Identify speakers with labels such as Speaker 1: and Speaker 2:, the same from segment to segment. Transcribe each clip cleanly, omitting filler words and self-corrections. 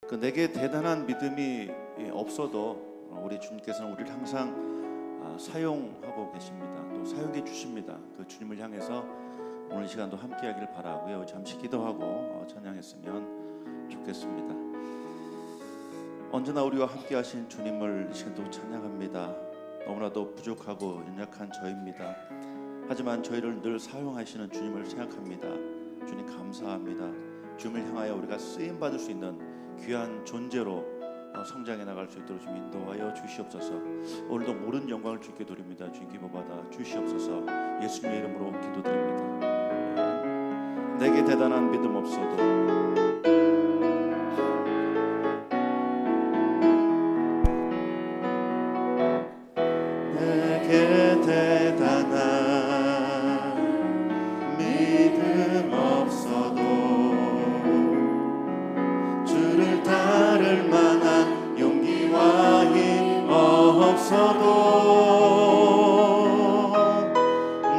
Speaker 1: 내게 대단한 믿음이 없어도 우리 주님께서는 우리를 항상 사용하고 계십니다. 또 사용해 주십니다. 그 주님을 향해서 오늘 시간도 함께하기를 바라고요. 잠시 기도하고 찬양했으면 좋겠습니다. 언제나 우리와 함께하신 주님을 이 시간도 찬양합니다. 너무나도 부족하고 연약한 저희입니다. 하지만 저희를 늘 사용하시는 주님을 생각합니다. 주님 감사합니다. 주님을 향하여 우리가 쓰임받을 수 있는 귀한 존재로 성장해 나갈 수 있도록 좀 인도하여 주시옵소서. 오늘도 모든 영광을 주께 드립니다. 주님 기뻐받아 주시옵소서. 예수님의 이름으로 기도드립니다. 내게 대단한 믿음 없어도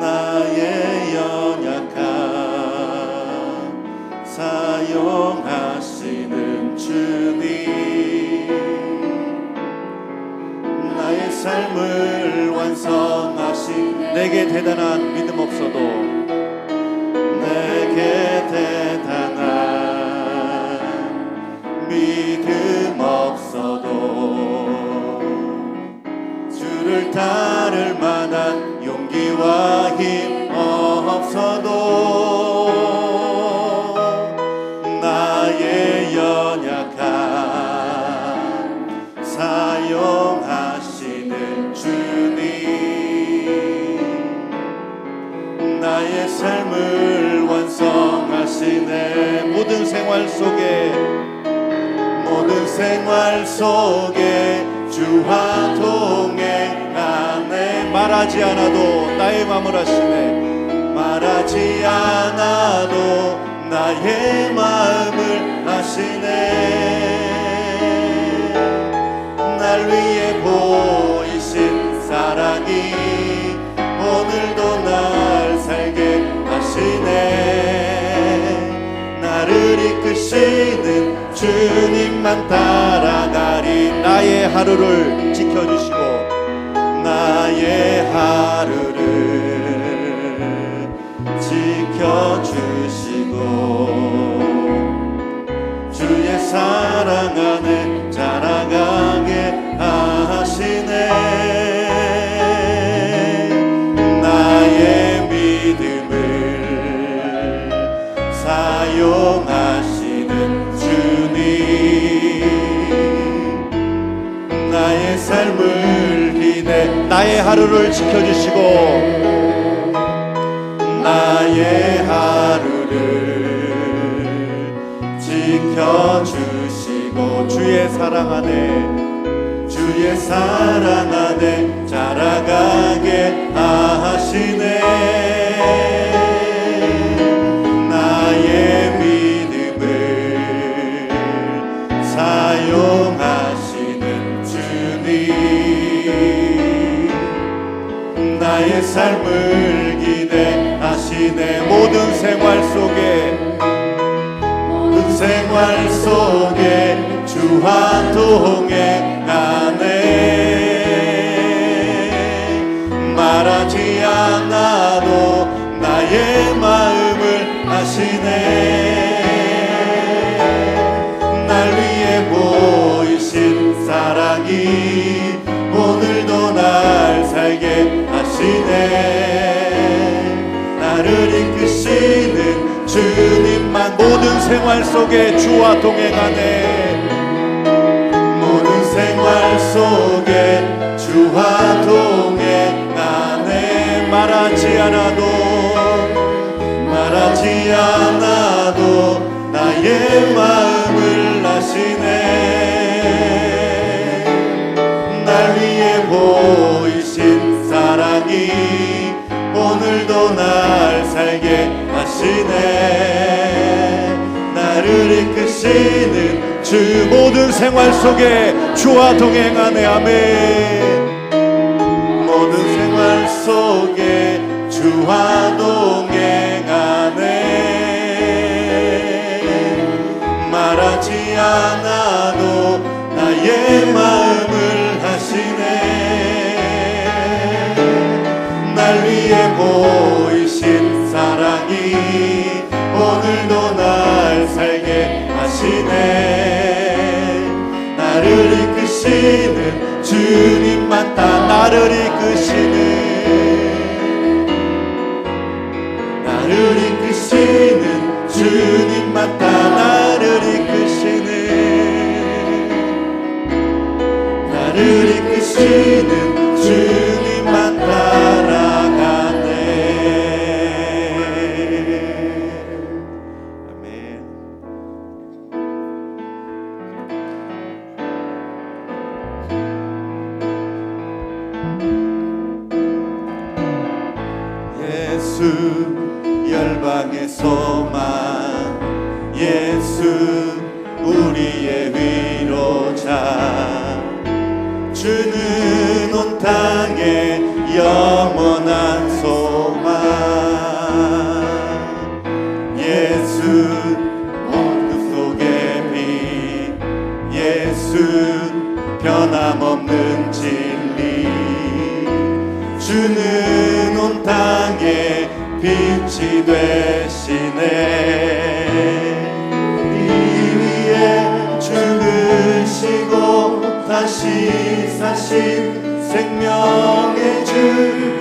Speaker 1: 나의 연약함 사용하시는 주님, 나의 삶을 완성하신 내게 대단한 믿음 없어도 내게 대단한 믿음 없어도 주를 따를 만한 용기와 힘 없어도 나의 연약함 사용하시는 주님, 나의 삶을 완성하시네. 모든 생활 속에 주와 동행하네. 말하지 않아도 나의 마음을 아시네. 말하지 않아도 나의 마음을 아시네. 날 위해 보이신 사랑이 오늘도 날 살게 하시네. 나를 이끄시는 주님만 따라가리. 나의 하루를 지켜주시고 나의 하루를 지켜주시고 주의 사랑 안에 자라가게 하시네. 나의 믿음을 사용하시는 주님, 나의 삶을 기대 나의 하루를 지켜주시고 나의 하루를 지켜주시고 주의 사랑 안에 자라가게 하시네. 나의 믿음을 사용하시는 주님, 나의 삶을 기대하시네. 모든 생활 속에 주와 동행하네. 말하지 않아도 나의 마음을 아시네. 날 위해 보이신 사랑이 오늘도 날 살게 하시네. 나를 이끄시는 주님만 모든 생활 속에 주와 동행하네. 모든 생활 속에 주와 동행하네. 말하지 않아도 나의 마음을 아시네. 날 위해 보이신 사랑이 오늘도 날 살게 하시네. 나를 이끄시는 주 모든 생활 속에 주와 동행하네. 아멘. 모든 생활 속에 주와 동행하네. 말하지 하나도 나의 마음을 하시네. 날 위해 보이신 사랑이 오늘도 날 살게 하시네. 나를 이끄시는 주님 맞다. 나를 이끄시는 주님 맞다. 나를 이끄시는 주님만 따라가네. 아멘. 예수 열방의 소망, 예수 우리의 위로자, 주는 온 땅에 영원한 소망. 예수 어둠 속의 빛, 예수 변함없는 진리, 주는 온 땅에 빛이 되시네. 이 위에 죽으시고 다시 사신 생명의 주,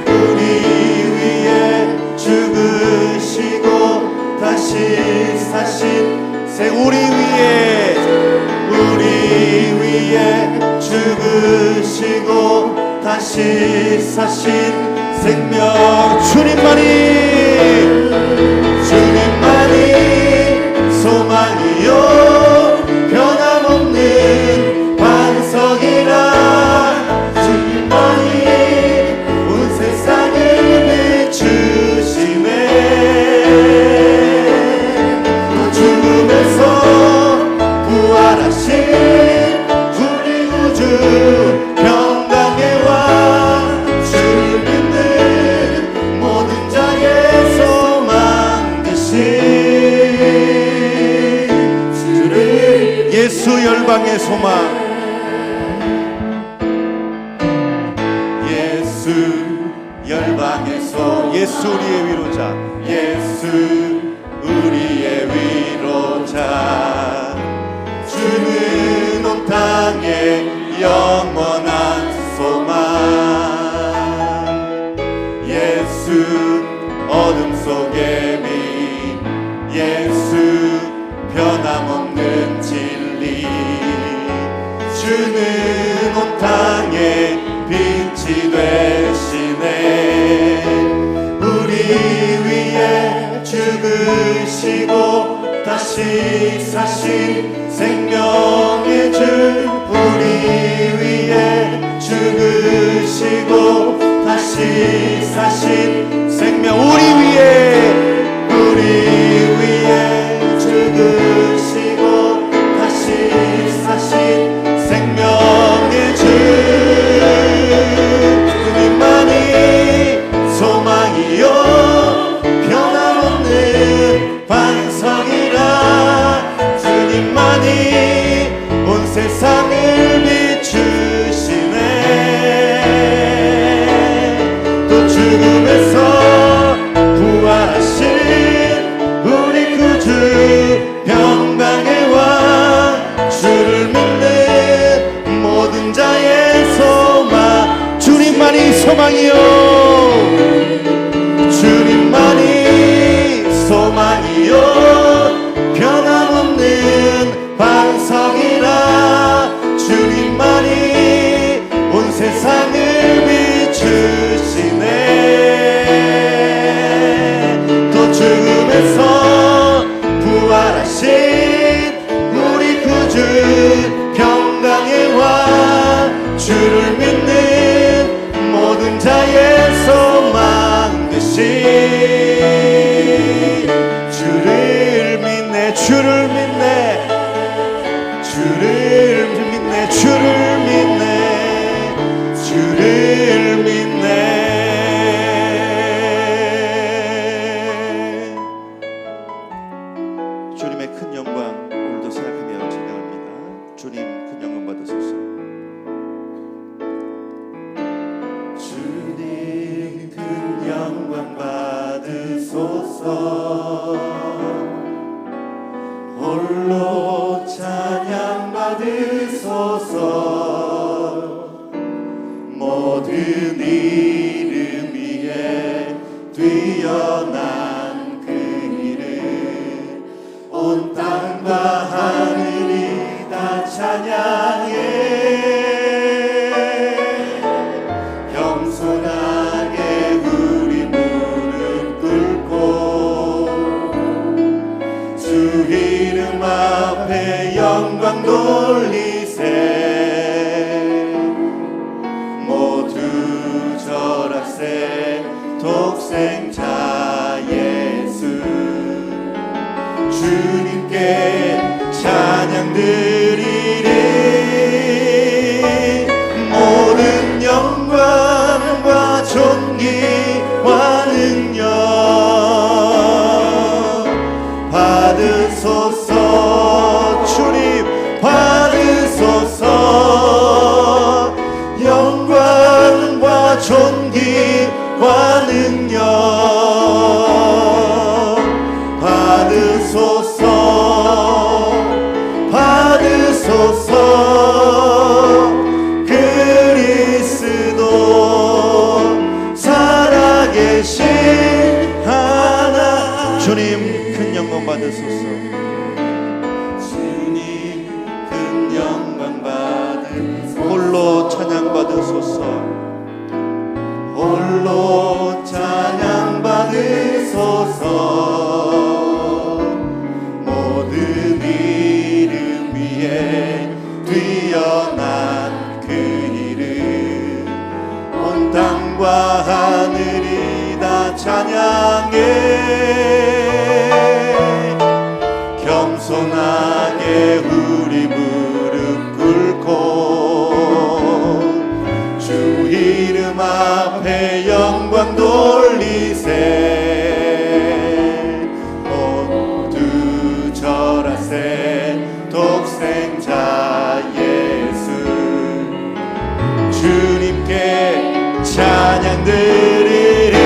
Speaker 1: 우리 위에 죽으시고 다시 사신 우리 위에 죽으시고 다시 사신 생명, 주님만이 소망이요 변함없는 반석이라. 주님만이 온 세상을 비추시네. 또 죽음에서 부활하신 우리 구주 평강의 왕, 주를 믿는 모든 자의 소망 되신 주를, 예수 열방의 소망, 예수 우리의 위로자, 예수 우리의 위로자, 주는 온 땅에 영원한 소망. 예수 어둠 속의 빛, 예수 변함없는 진리, 주는 온 땅에 빛이 되시네. 우리 위에 죽으시고 다시 사신 생명의 주, 우리 위에 죽으시고 다시 사신 생명, 우리 위에 죽으시고 다시 사신 생명의 주, 주님만이 소망이요 변함없는 반석이라. 주님만이 온 세상을 비추시네. 또 죽음에서 부활하신 우리 구주 평강의 왕, 주를 믿는 모든 자의 소망. 주님만이 소망이요, 주님만이 소망이요 변함없는 반석이라. 주님만이 온 세상을 비추시네. 또 죽음에서 부활하신 우리 구주 평강의 왕, 주를 믿는 모든 자의 소망 되신 주를 믿네. 주를 믿네. 주를 믿네. 주를 믿네. 주를 믿네. 주님의 큰 영광 오늘도 생각하며 찬양합니다. 주님 큰 영광 받으소서.
Speaker 2: 주님 큰 영광 받으소서. 홀로 찬양 받으소서. 모든 이름 위에 뛰어난 그 이름 온 땅과 하늘이 다 찬양해. 겸손하게 우리 무릎 꿇고 주 이름 앞에 영광 돌리세. 모두 절하세. 독생자 예수 주님께 찬양 드리리. 모든 영광과 존귀와 능력 받으소서. 주님 받으소서. 영광과 존귀와 능력 받으소서. 받으소서. 그리스도 살아계신 하나님.
Speaker 1: 주님 큰 영광 받으소서.
Speaker 2: 주님 큰 영광 받으소서.
Speaker 1: 홀로 찬양 받으소서.
Speaker 2: 홀로 찬양 받으소서. 모든 이름 위에 뛰어난 그 이름 온 땅과 하늘이 다 찬양해. 겸손하게 우리 무릎 꿇고 주 이름 앞에 영광 돌리세. 모두 절하세. 독생자 예수 주님께 찬양 드리리.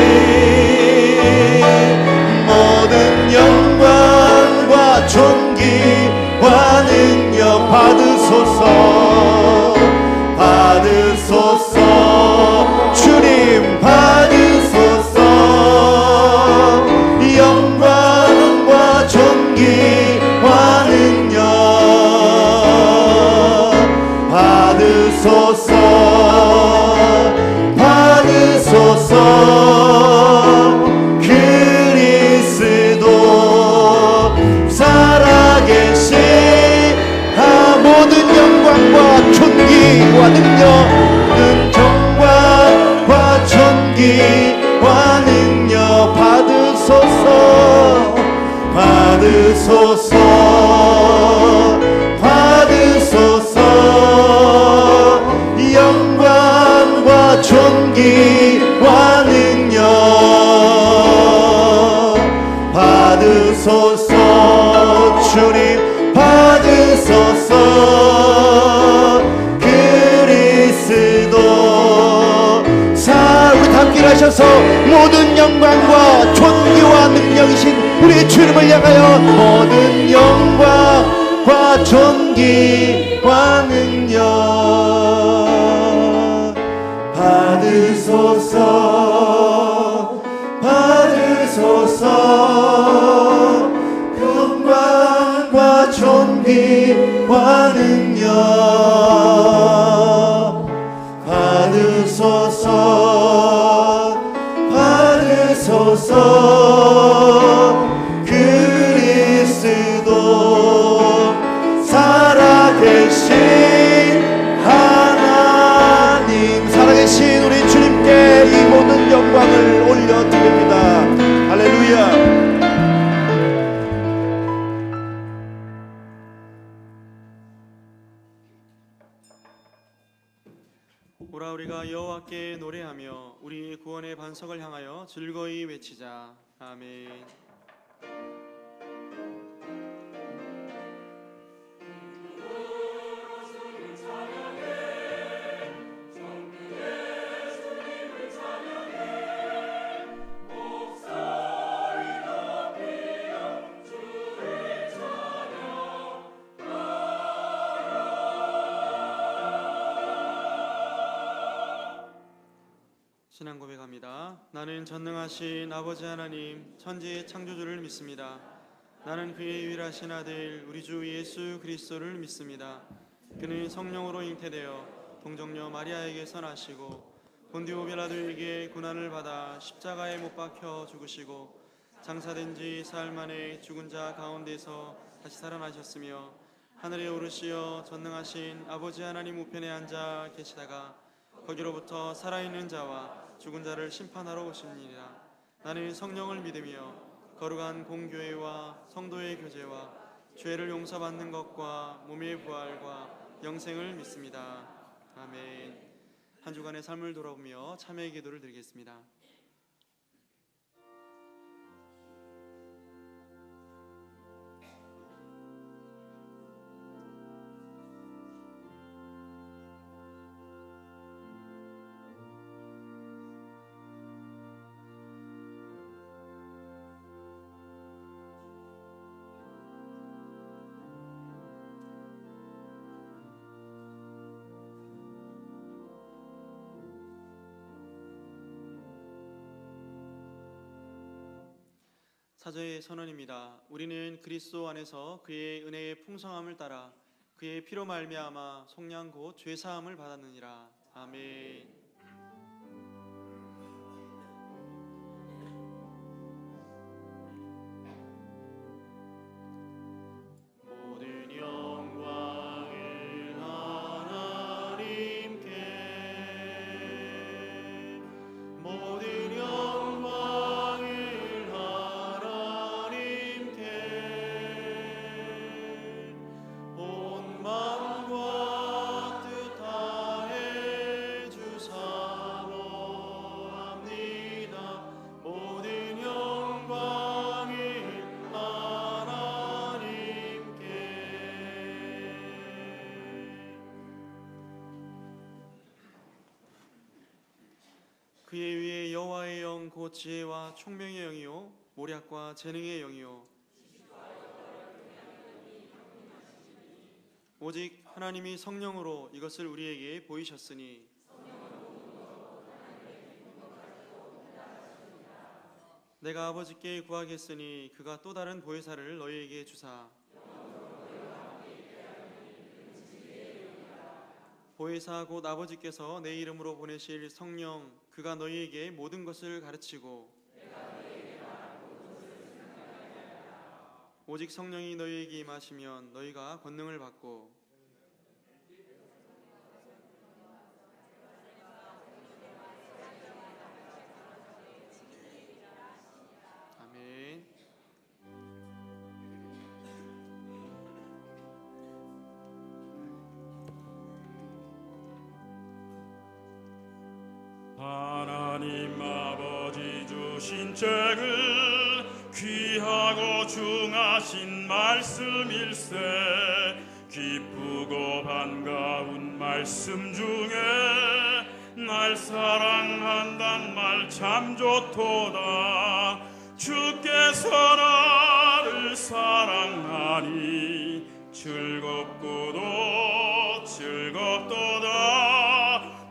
Speaker 2: 모든 영광과 존귀와 능력 받으소서. 받으소서. 주님 받으소서. 영광과 존귀와 능력 받으소서. 받으소서. 그리스도 살아계신 모든 영광과 존귀와 능력 영광과 존귀와 능력 받으소서. 받으소서. 받으소서. 영광과 존귀와 능력 받으소서. 주님 받으소서. 그리스도 우리 함께 하셔서 모든 영광과 존귀와 능력이신 우리 주님을 향하여 모든 영광과 존귀와 능력 받으소서. 받으소서. 영광과 존귀와 능력 받으소서. 받으소서. 그리스도 살아계신 하나님. 살아계신 우리 주님께 이 모든 영광을 올려드립니다. 할렐루야.
Speaker 3: 오라 우리가 여호와께 노래하며 우리 구원의 반석을 향하여 즐거이 외치자. 아멘.
Speaker 2: 주
Speaker 3: 신앙 고백합니다. 나는 전능하신 아버지 하나님 천지의 창조주를 믿습니다. 나는 그의 유일하신 아들 우리 주 예수 그리스도를 믿습니다. 그는 성령으로 잉태되어 동정녀 마리아에게서 나시고 본디오 빌라도에게 고난을 받아 십자가에 못 박혀 죽으시고 장사된 지 사흘 만에 죽은 자 가운데서 다시 살아나셨으며 하늘에 오르시어 전능하신 아버지 하나님 우편에 앉아 계시다가 거기로부터 살아있는 자와 죽은 자를 심판하러 오십니다. 나는 성령을 믿으며 거룩한 공교회와 성도의 교제와 죄를 용서받는 것과 몸의 부활과 영생을 믿습니다. 아멘. 한 주간의 삶을 돌아보며 참회의 기도를 드리겠습니다. 사제의 선언입니다. 우리는 그리스도 안에서 그의 은혜의 풍성함을 따라 그의 피로 말미암아 속량 곧 죄사함을 받았느니라. 아멘. 모든 영광을 하나님께 모든 영광을 하나님께 온 마음과 뜻 다해 주사 모합니다. 모든 영광을 하나님께. 그의 위에 여호와의 영 곧 지혜와 총명의 영이요 모략과 재능의 영이요 오직 하나님이 성령으로 이것을 우리에게 보이셨으니 내가 아버지께 구하겠으니 그가 또 다른 보혜사를 너희에게 주사 보혜사 곧 아버지께서 내 이름으로 보내실 성령 그가 너희에게 모든 것을 가르치고 오직 성령이 너희에게 임하시면 너희가 권능을 받고 아멘.
Speaker 4: 하나님 아버지 주신 책을 귀하고 중하신 말씀일세 기쁘고 반가운 말씀 중에 날 사랑한단 말 참 좋도다. 주께서 나를 사랑하니 즐겁고도 즐겁도다.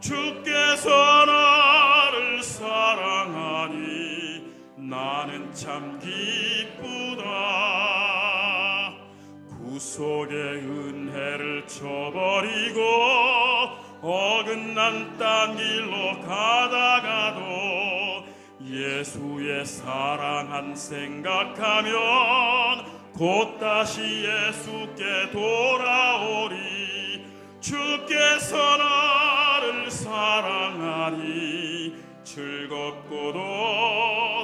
Speaker 4: 주께서 나를 사랑하니 나는 참 기쁘다. 구속의 은혜를 저버리고 어긋난 딴 길로 가다가도 예수의 사랑한 생각하면 곧 다시 예수께 돌아오리. 주께서 나를 사랑하니 즐겁고도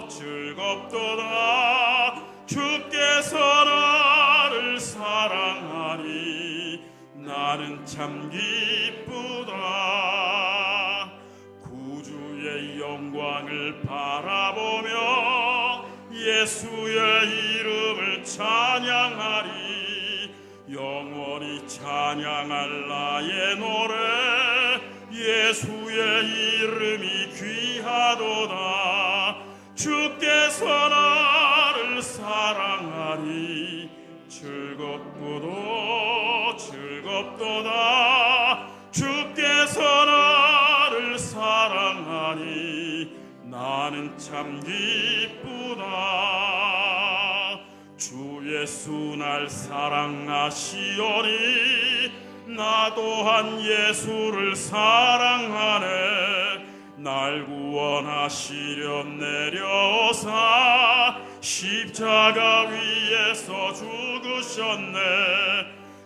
Speaker 4: 즐겁도다. 주께서 나를 사랑하니 나는 참 기쁘다. 구주의 영광을 바라보며 예수의 이름을 찬양하리. 영원히 찬양할 나의 노래 예수의 이름이 귀하도다. 주께서 나를 사랑하니 즐겁고도 즐겁도다. 주께서 나를 사랑하니 나는 참 기쁘다. 주 예수 날 사랑하시오니 나 또한 예수를 사랑하네. 날 구원하시려 내려오사 십자가 위에서 죽으셨네.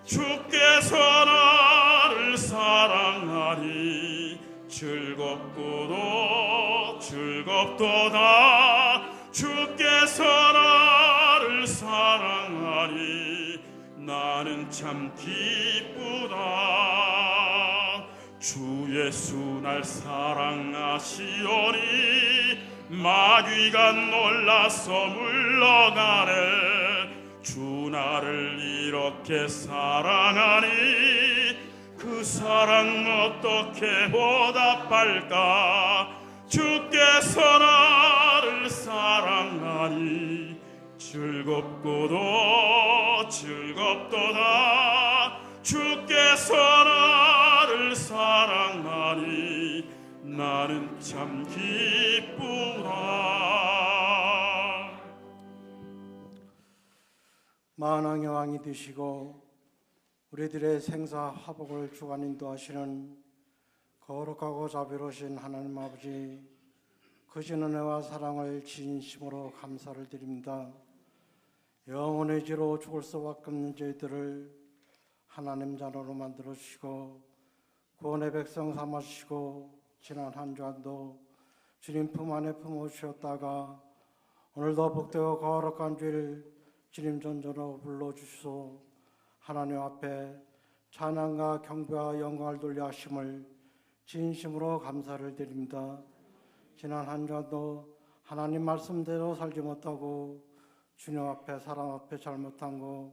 Speaker 4: 주께서 나를 사랑하니 즐겁고도 즐겁도다. 주께서 나를 사랑하니 나는 참 기쁘다. 주 예수 날 사랑하시오니 마귀가 놀라서 물러가네. 주 나를 이렇게 사랑하니 그 사랑 어떻게 보답할까. 주께서 나를 사랑하니 즐겁고도 즐겁도다. 주께서 나를 사랑하니 나는 참 기쁘다.
Speaker 5: 만왕의 왕이 되시고 우리들의 생사 화복을 주관 인도하시는 거룩하고 자비로우신 하나님 아버지, 크신 은혜와 사랑을 진심으로 감사를 드립니다. 영원의 죄로 죽을 수밖에 없는 저희들을 하나님 자녀로 만들어 주시고 구원의 백성 삼으시고 지난 한 주간도 주님 품 안에 품어 주셨다가 오늘도 복되고 거룩한 주일 주님 전전으로 불러주시소 하나님 앞에 찬양과 경배와 영광을 돌려 하심을 진심으로 감사를 드립니다. 지난 한 주간도 하나님 말씀대로 살지 못하고 주님 앞에 사람 앞에 잘못한 거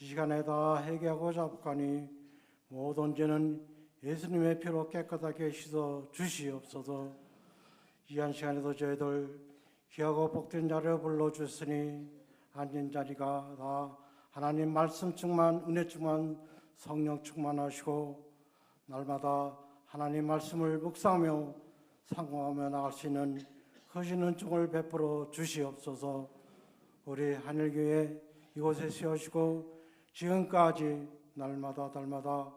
Speaker 5: 이 시간에 다 회개하고 잡가니 모든 죄는 예수님의 피로 깨끗하게 씻어 주시옵소서. 이 한 시간에도 저희들 귀하고 복된 자리에 불러주셨으니 앉은 자리가 다 하나님 말씀 충만, 은혜 충만, 성령 충만하시고 날마다 하나님 말씀을 묵상하며 상고하며 나갈 수 있는 크신 은총을 베풀어 주시옵소서. 우리 하늘교회 이곳에 세우시고 지금까지 날마다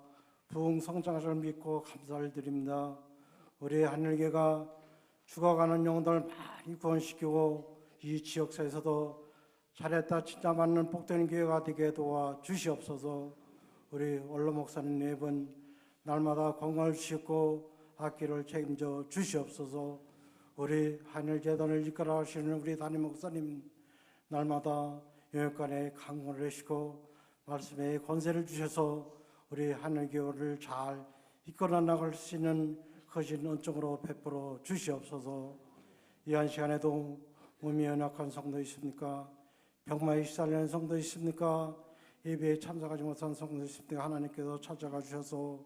Speaker 5: 부흥성장을 믿고 감사를 드립니다. 우리 하늘교회가 죽어가는 영혼들 많이 구원시키고 이 지역사에서도 잘했다 진짜 맞는 복된 교회가 되게 도와 주시옵소서. 우리 원로 목사님 네 분 날마다 건강을 주시고 악기를 책임져 주시옵소서. 우리 하늘재단을 이끌어 가시는 우리 담임 목사님 날마다 영역간에 강권을 하시고 말씀에 권세를 주셔서 우리 하늘교회를 잘 이끌어 나갈 수 있는 크신 은총으로 베풀어 주시옵소서. 이 한 시간에도 몸이 연약한 성도 있습니까? 병마에 시달리는 성도 있습니까? 예배에 참석하지 못한 성도 있습니까? 하나님께서 찾아가 주셔서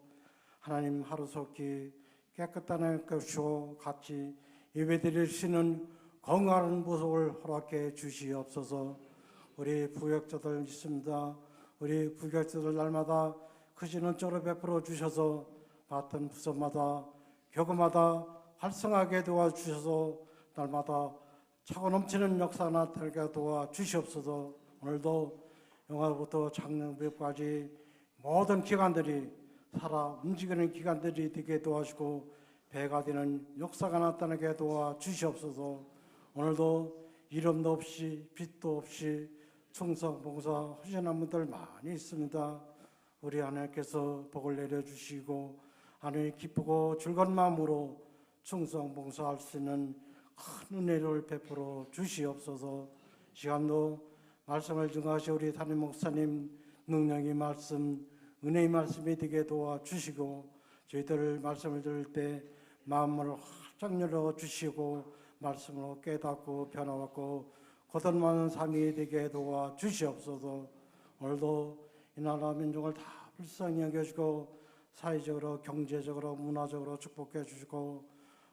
Speaker 5: 하나님 하루속히 깨끗한 것이고 같이 예배드릴 수 있는 건강한 모습을 허락해 주시옵소서. 우리 부역자들 있습니다. 우리 부역자들 날마다 크신 은총으로 베풀어 주셔서 맡은 부서마다 교구마다 활성하게 도와주셔서 날마다 차고 넘치는 역사가 나타나게 도와주시옵소서. 오늘도 영화부터 장례부까지 모든 기관들이 살아 움직이는 기관들이 되게 도와주시고 배가 되는 역사가 나타나게 도와주시옵소서. 오늘도 이름도 없이 빛도 없이 충성 봉사 헌신한 분들 많이 있습니다. 우리 하나님께서 복을 내려주시고 하나님 기쁘고 즐거운 마음으로 충성 봉사할 수 있는 큰 은혜를 베풀어 주시옵소서. 시간도 말씀을 증거하시 우리 담임 목사님 능력의 말씀, 은혜의 말씀이 되게 도와주시고 저희들 말씀을 들을 때 마음을 활짝 열어주시고 말씀으로 깨닫고 변화받고 거듭나는 삶이 되게 도와주시옵소서. 오늘도 이 나라 민족을 다 불쌍히 여겨주시고 사회적으로 경제적으로 문화적으로 축복해 주시고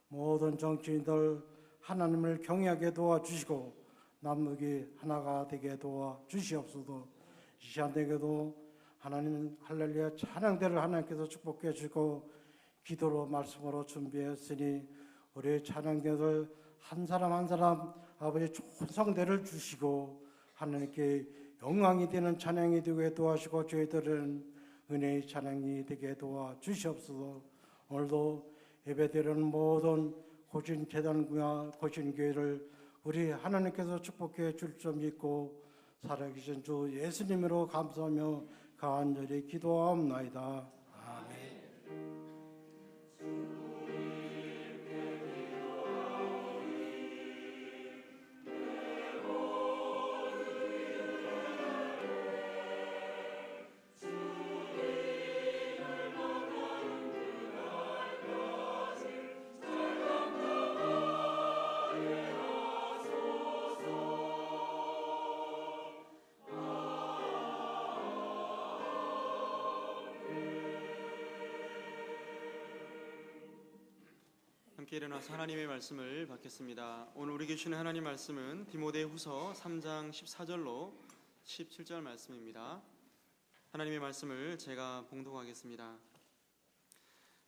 Speaker 5: 모든 정치인들 하나님을 경외하게 도와주시고 남북이 하나가 되게 도와주시옵소서. 이 시간에도 하나님 할렐루야 찬양대를 하나님께서 축복해 주시고 기도로 말씀으로 준비했으니 우리 찬양대를 한 사람 한 사람 아버지 좋은 성대를 주시고 하나님께 영광이 되는 찬양이 되게 도와주시고 저희들은 은혜의 찬양이 되게 도와주시옵소서. 오늘도 예배드리는 모든 고진 재단과 고진 교회를 우리 하나님께서 축복해 줄 줄 믿고 살아계신 주 예수님으로 감사하며 간절히 기도하옵나이다. 아멘.
Speaker 3: 함께 일어나서 하나님의 말씀을 받겠습니다. 오늘 우리 주시는 하나님 말씀은 디모데후서 3장 14절로 17절 말씀입니다. 하나님의 말씀을 제가 봉독하겠습니다.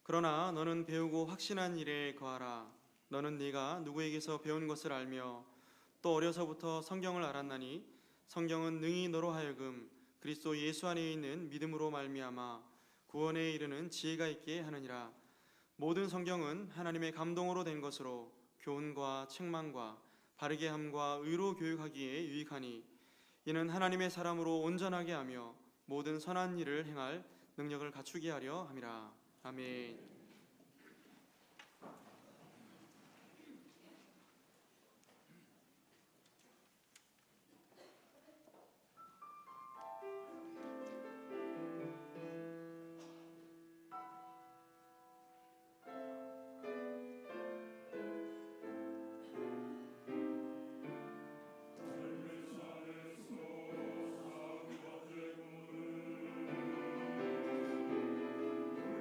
Speaker 3: 그러나 너는 배우고 확신한 일에 거하라. 너는 네가 누구에게서 배운 것을 알며 또 어려서부터 성경을 알았나니 성경은 능히 너로 하여금 그리스도 예수 안에 있는 믿음으로 말미암아 구원에 이르는 지혜가 있게 하느니라. 모든 성경은 하나님의 감동으로 된 것으로 교훈과 책망과 바르게 함과 의로 교육하기에 유익하니 이는 하나님의 사람으로 온전하게 하며 모든 선한 일을 행할 능력을 갖추게 하려 함이라. 아멘.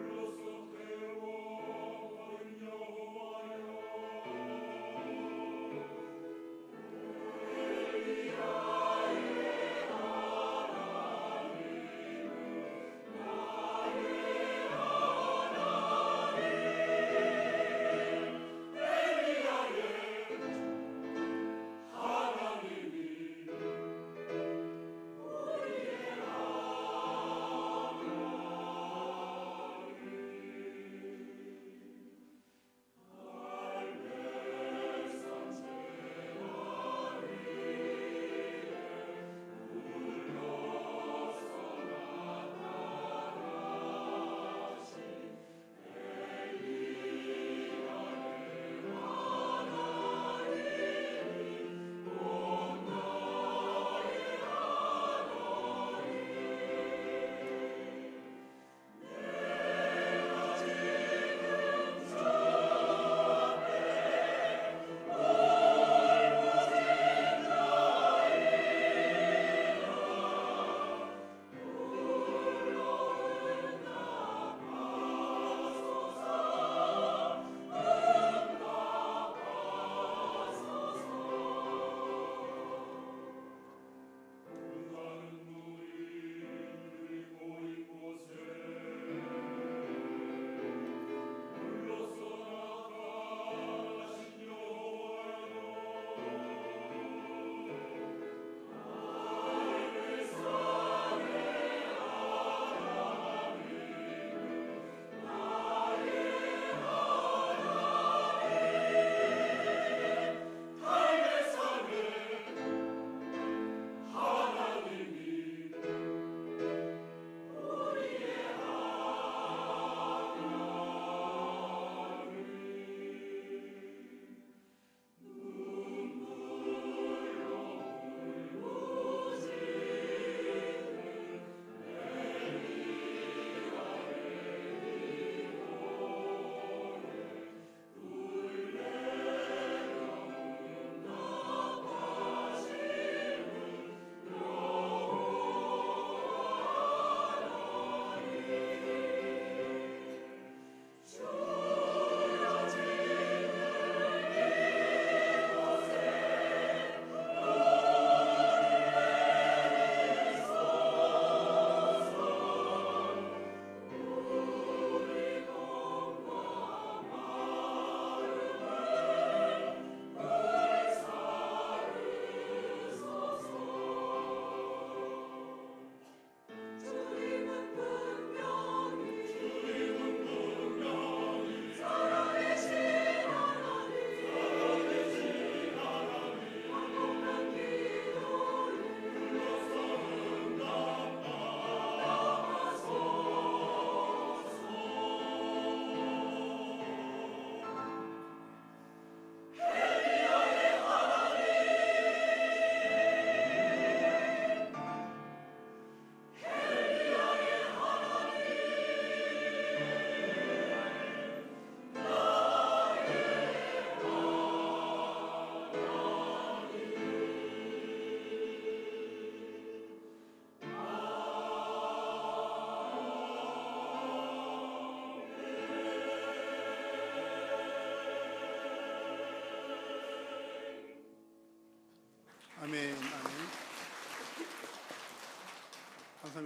Speaker 4: 불러서 태워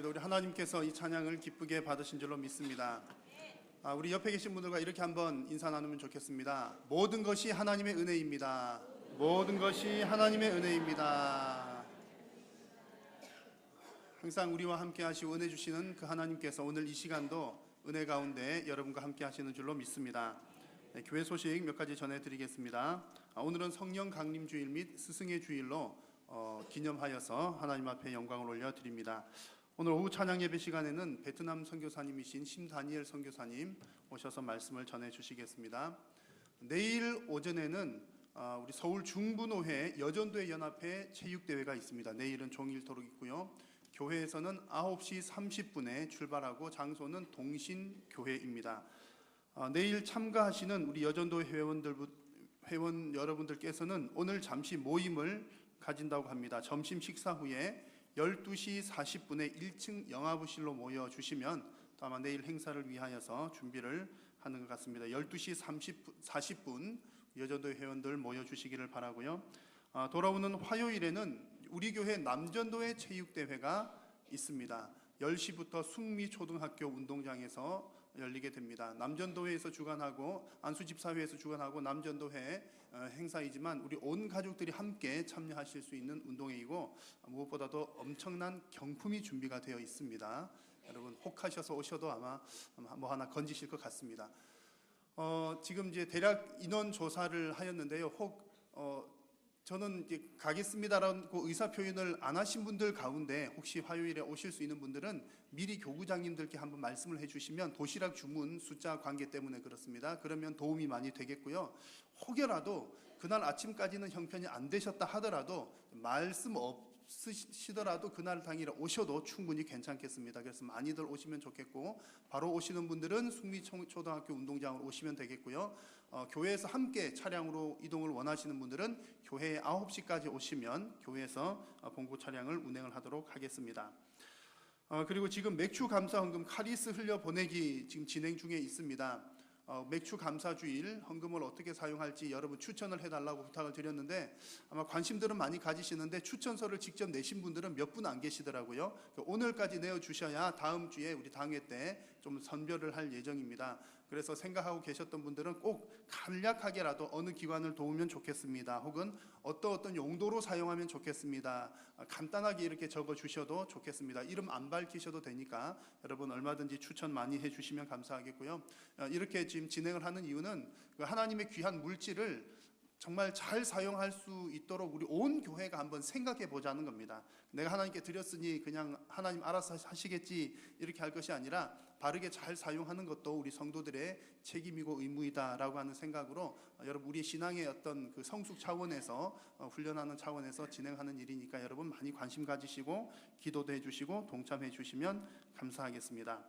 Speaker 6: 우리 하나님께서 이 찬양을 기쁘게 받으신 줄로 믿습니다. 우리 옆에 계신 분들과 이렇게 한번 인사 나누면 좋겠습니다. 모든 것이 하나님의 은혜입니다. 모든 것이 하나님의 은혜입니다. 항상 우리와 함께 하시고 은혜 주시는 그 하나님께서 오늘 이 시간도 은혜 가운데 여러분과 함께 하시는 줄로 믿습니다. 네, 교회 소식 몇 가지 전해드리겠습니다. 오늘은 성령 강림 주일 및 스승의 주일로 기념하여서 하나님 앞에 영광을 올려드립니다. 오늘 오후 찬양 예배 시간에는 베트남 선교사님이신 심다니엘 선교사님 오셔서 말씀을 전해 주시겠습니다. 내일 오전에는 우리 서울 중부노회 여전도회 연합회 체육대회가 있습니다. 내일은 종일토록 있고요. 교회에서는 9시 30분에 출발하고 장소는 동신교회입니다. 내일 참가하시는 우리 여전도 회원 여러분들께서는 오늘 잠시 모임을 가진다고 합니다. 점심 식사 후에 12시 40분에 1층 영화부실로 모여주시면 또 아마 내일 행사를 위하여서 준비를 하는 것 같습니다. 12시 40분 여전도 회원들 모여주시기를 바라고요. 돌아오는 화요일에는 우리 교회 남전도회 체육대회가 있습니다. 10시부터 숙미초등학교 운동장에서 열리게 됩니다. 남전도회에서 주관하고 안수집사회에서 주관하고 남전도회 행사이지만 우리 온 가족들이 함께 참여하실 수 있는 운동회이고 무엇보다도 엄청난 경품이 준비가 되어 있습니다. 여러분 혹하셔서 오셔도 아마 뭐 하나 건지실 것 같습니다. 지금 이제 대략 인원 조사를 하였는데요. 혹 저는 이제 가겠습니다라고 의사 표현을 안 하신 분들 가운데 혹시 화요일에 오실 수 있는 분들은 미리 교구장님들께 한번 말씀을 해주시면 도시락 주문 숫자 관계 때문에 그렇습니다. 그러면 도움이 많이 되겠고요. 혹여라도 그날 아침까지는 형편이 안 되셨다 하더라도 말씀 없으시더라도 그날 당일에 오셔도 충분히 괜찮겠습니다. 그래서 많이들 오시면 좋겠고 바로 오시는 분들은 숙미초등학교 운동장으로 오시면 되겠고요. 교회에서 함께 차량으로 이동을 원하시는 분들은 교회에 9시까지 오시면 교회에서 봉고 차량을 운행을 하도록 하겠습니다. 그리고 지금 맥주 감사 헌금 카리스 흘려 보내기 지금 진행 중에 있습니다. 맥주 감사 주일 헌금을 어떻게 사용할지 여러분 추천을 해달라고 부탁을 드렸는데 아마 관심들은 많이 가지시는데 추천서를 직접 내신 분들은 몇 분 안 계시더라고요. 오늘까지 내어주셔야 다음 주에 우리 당회 때 좀 선별을 할 예정입니다. 그래서 생각하고 계셨던 분들은 꼭 간략하게라도 어느 기관을 도우면 좋겠습니다. 혹은 어떤 용도로 사용하면 좋겠습니다. 간단하게 이렇게 적어주셔도 좋겠습니다. 이름 안 밝히셔도 되니까 여러분 얼마든지 추천 많이 해주시면 감사하겠고요. 이렇게 지금 진행을 하는 이유는 하나님의 귀한 물질을 정말 잘 사용할 수 있도록 우리 온 교회가 한번 생각해 보자는 겁니다. 내가 하나님께 드렸으니 그냥 하나님 알아서 하시겠지 이렇게 할 것이 아니라 바르게 잘 사용하는 것도 우리 성도들의 책임이고 의무이다라고 하는 생각으로 여러분 우리 신앙의 어떤 그 성숙 차원에서 훈련하는 차원에서 진행하는 일이니까 여러분 많이 관심 가지시고 기도도 해주시고 동참해 주시면 감사하겠습니다.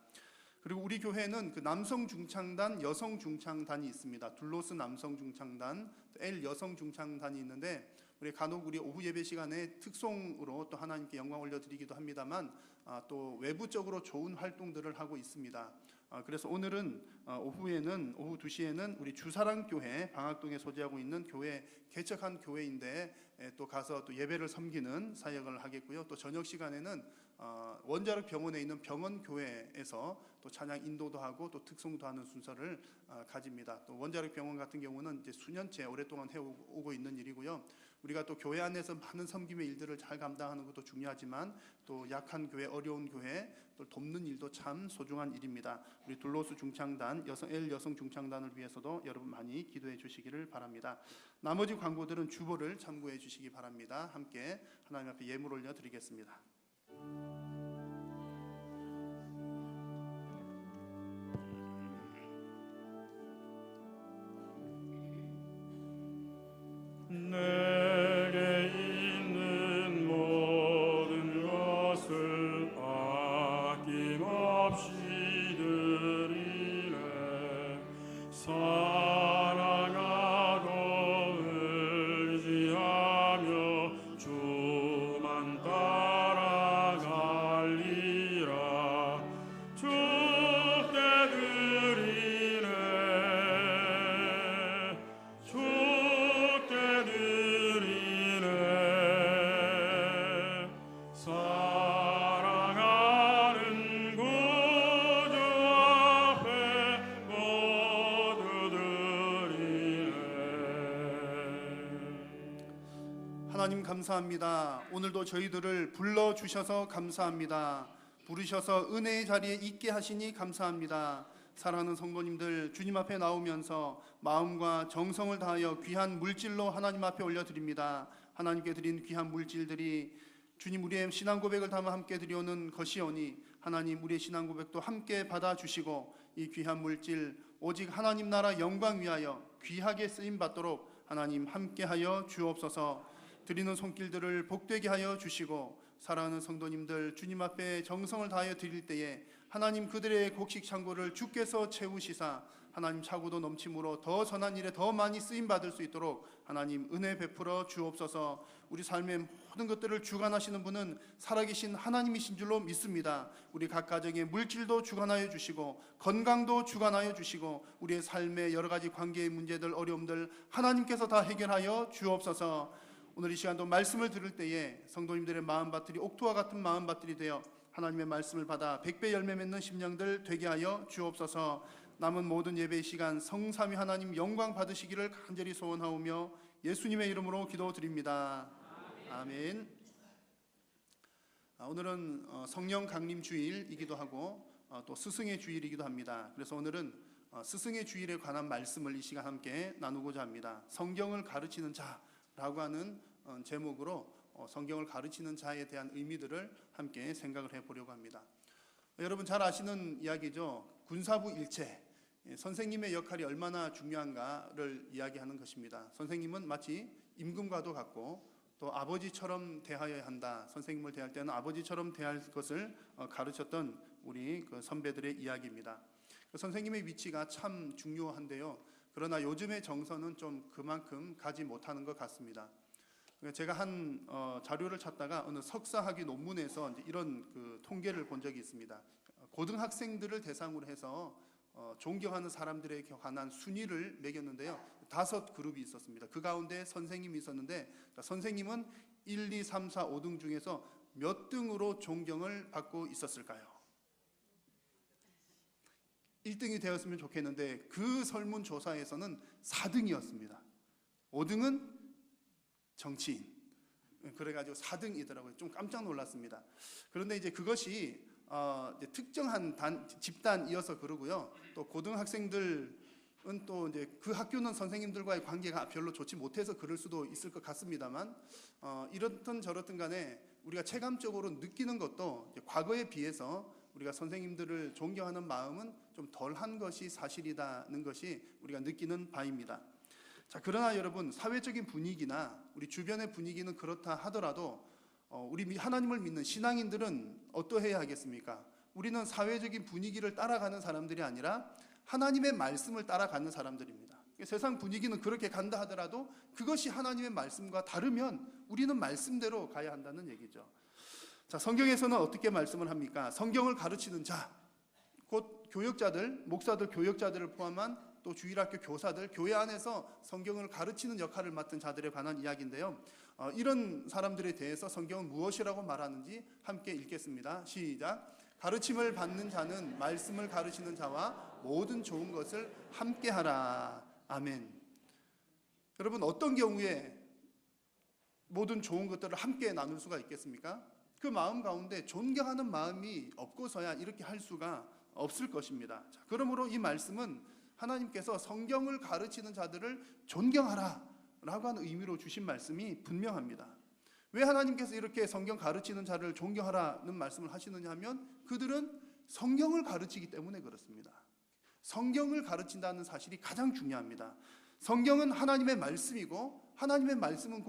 Speaker 6: 그리고 우리 교회는 그 남성 중창단, 여성 중창단이 있습니다. 둘로스 남성 중창단, L 여성 중창단이 있는데 우리 간혹 우리 오후 예배 시간에 특송으로 또 하나님께 영광 올려드리기도 합니다만 또 외부적으로 좋은 활동들을 하고 있습니다. 그래서 오늘은 오후 2시에는 우리 주사랑교회 방학동에 소재하고 있는 교회 개척한 교회인데 또 가서 또 예배를 섬기는 사역을 하겠고요. 또 저녁 시간에는 원자력 병원에 있는 병원교회에서 또 찬양 인도도 하고 또 특송도 하는 순서를 가집니다. 또 원자력 병원 같은 경우는 이제 수년째 오랫동안 해오고 있는 일이고요. 우리가 또 교회 안에서 많은 섬김의 일들을 잘 감당하는 것도 중요하지만 또 약한 교회, 어려운 교회 또 돕는 일도 참 소중한 일입니다. 우리 둘로스 중창단, L 여성 중창단을 위해서도 여러분 많이 기도해 주시기를 바랍니다. 나머지 광고들은 주보를 참고해 주시기 바랍니다. 함께 하나님 앞에 예물 올려 드리겠습니다.
Speaker 4: 내게 있는 모든 것을 아낌없이 드리네. 사랑하고 의지하며 주만 따라갈리라. 주께 드리네. 주께 드리네.
Speaker 6: 하나님 감사합니다. 오늘도 저희들을 불러주셔서 감사합니다. 부르셔서 은혜의 자리에 있게 하시니 감사합니다. 사랑하는 성도님들, 주님 앞에 나오면서 마음과 정성을 다하여 귀한 물질로 하나님 앞에 올려드립니다. 하나님께 드린 귀한 물질들이 주님 우리의 신앙 고백을 담아 함께 드려오는 것이오니 하나님 우리의 신앙 고백도 함께 받아주시고 이 귀한 물질 오직 하나님 나라 영광 위하여 귀하게 쓰임받도록 하나님 함께하여 주옵소서. 드리는 손길들을 복되게 하여 주시고 사랑하는 성도님들 주님 앞에 정성을 다하여 드릴 때에 하나님 그들의 곡식 창고를 주께서 채우시사 하나님 차고도 넘침으로 더 선한 일에 더 많이 쓰임받을 수 있도록 하나님 은혜 베풀어 주옵소서. 우리 삶의 모든 것들을 주관하시는 분은 살아계신 하나님이신 줄로 믿습니다. 우리 각 가정의 물질도 주관하여 주시고 건강도 주관하여 주시고 우리의 삶의 여러 가지 관계의 문제들 어려움들 하나님께서 다 해결하여 주옵소서. 오늘 이 시간도 말씀을 들을 때에 성도님들의 마음밭들이 옥토와 같은 마음밭들이 되어 하나님의 말씀을 받아 백배 열매 맺는 심령들 되게 하여 주옵소서. 남은 모든 예배의 시간 성삼위 하나님 영광 받으시기를 간절히 소원하오며 예수님의 이름으로 기도드립니다. 아멘. 오늘은 성령 강림 주일이기도 하고 또 스승의 주일이기도 합니다. 그래서 오늘은 스승의 주일에 관한 말씀을 이 시간 함께 나누고자 합니다. 성경을 가르치는 자라고 하는 제목으로 성경을 가르치는 자에 대한 의미들을 함께 생각을 해보려고 합니다. 여러분 잘 아시는 이야기죠. 군사부 일체, 선생님의 역할이 얼마나 중요한가를 이야기하는 것입니다. 선생님은 마치 임금과도 같고 또 아버지처럼 대하여야 한다. 선생님을 대할 때는 아버지처럼 대할 것을 가르쳤던 우리 그 선배들의 이야기입니다. 선생님의 위치가 참 중요한데요. 그러나 요즘의 정서는 좀 그만큼 가지 못하는 것 같습니다. 제가 한 자료를 찾다가 어느 석사학위 논문에서 이제 이런 그 통계를 본 적이 있습니다. 고등학생들을 대상으로 해서 존경하는 사람들에 관한 순위를 매겼는데요. 5그룹이 있었습니다. 그 가운데 선생님이 있었는데 선생님은 1, 2, 3, 4, 5등 중에서 몇 등으로 존경을 받고 있었을까요? 1등이 되었으면 좋겠는데 그 설문조사에서는 4등이었습니다. 5등은 정치인. 그래가지고 4등이더라고요. 좀 깜짝 놀랐습니다. 그런데 이제 그것이 이제 특정한 집단이어서 그러고요. 또 고등학생들은 또 이제 그 학교는 선생님들과의 관계가 별로 좋지 못해서 그럴 수도 있을 것 같습니다만 이렇든 저렇든 간에 우리가 체감적으로 느끼는 것도 이제 과거에 비해서 우리가 선생님들을 존경하는 마음은 좀 덜한 것이 사실이라는 것이 우리가 느끼는 바입니다. 자, 그러나 여러분 사회적인 분위기나 우리 주변의 분위기는 그렇다 하더라도 우리 하나님을 믿는 신앙인들은 어떠해야 하겠습니까? 우리는 사회적인 분위기를 따라가는 사람들이 아니라 하나님의 말씀을 따라가는 사람들입니다. 세상 분위기는 그렇게 간다 하더라도 그것이 하나님의 말씀과 다르면 우리는 말씀대로 가야 한다는 얘기죠. 자, 성경에서는 어떻게 말씀을 합니까? 성경을 가르치는 자, 곧 교역자들, 목사들, 교역자들을 포함한 또 주일학교 교사들, 교회 안에서 성경을 가르치는 역할을 맡은 자들에 관한 이야기인데요. 이런 사람들에 대해서 성경은 무엇이라고 말하는지 함께 읽겠습니다. 시작. 가르침을 받는 자는 말씀을 가르치는 자와 모든 좋은 것을 함께하라. 아멘. 여러분 어떤 경우에 모든 좋은 것들을 함께 나눌 수가 있겠습니까? 그 마음 가운데 존경하는 마음이 없고서야 이렇게 할 수가 없을 것입니다. 자, 그러므로 이 말씀은 하나님께서 성경을 가르치는 자들을 존경하라 라고 하는 의미로 주신 말씀이 분명합니다. 왜 하나님께서 이렇게 성경 가르치는 자를 존경하라는 말씀을 하시느냐 하면 그들은 성경을 가르치기 때문에 그렇습니다. 성경을 가르친다는 사실이 가장 중요합니다. 성경은 하나님의 말씀이고 하나님의 말씀이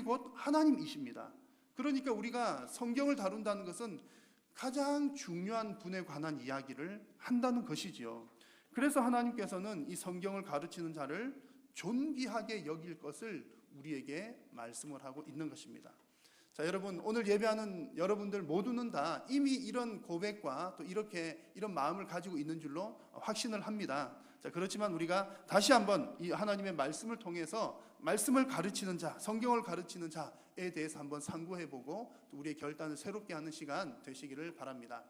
Speaker 6: 곧 하나님이십니다. 그러니까 우리가 성경을 다룬다는 것은 가장 중요한 분에 관한 이야기를 한다는 것이지요. 그래서 하나님께서는 이 성경을 가르치는 자를 존귀하게 여길 것을 우리에게 말씀을 하고 있는 것입니다. 자, 여러분 오늘 예배하는 여러분들 모두는 다 이미 이런 고백과 또 이런 마음을 가지고 있는 줄로 확신을 합니다. 자, 그렇지만 우리가 다시 한번 이 하나님의 말씀을 통해서 말씀을 가르치는 자, 성경을 가르치는 자에 대해서 한번 상고해보고 또 우리의 결단을 새롭게 하는 시간 되시기를 바랍니다.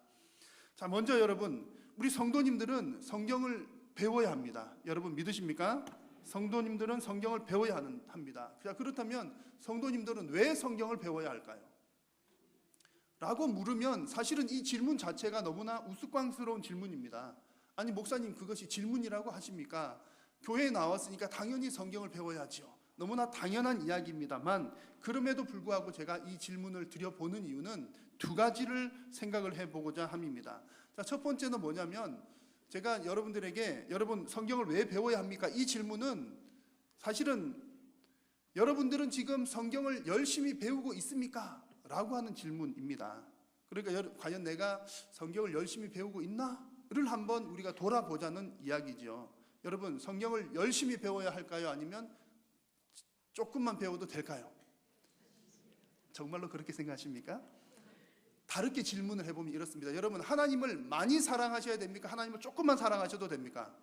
Speaker 6: 자, 먼저 여러분 우리 성도님들은 성경을 배워야 합니다. 여러분 믿으십니까? 성도님들은 성경을 배워야 합니다. 자, 그렇다면 성도님들은 왜 성경을 배워야 할까요? 라고 물으면 사실은 이 질문 자체가 너무나 우스꽝스러운 질문입니다. 아니 목사님 그것이 질문이라고 하십니까? 교회에 나왔으니까 당연히 성경을 배워야죠. 너무나 당연한 이야기입니다만 그럼에도 불구하고 제가 이 질문을 드려보는 이유는 두 가지를 생각을 해보고자 함입니다. 자, 첫 번째는 뭐냐면 제가 여러분들에게 여러분 성경을 왜 배워야 합니까? 이 질문은 사실은 여러분들은 지금 성경을 열심히 배우고 있습니까? 라고 하는 질문입니다. 그러니까 과연 내가 성경을 열심히 배우고 있나?를 한번 우리가 돌아보자는 이야기죠. 여러분 성경을 열심히 배워야 할까요? 아니면 조금만 배워도 될까요? 정말로 그렇게 생각하십니까? 다르게 질문을 해보면 이렇습니다. 여러분 하나님을 많이 사랑하셔야 됩니까? 하나님을 조금만 사랑하셔도 됩니까?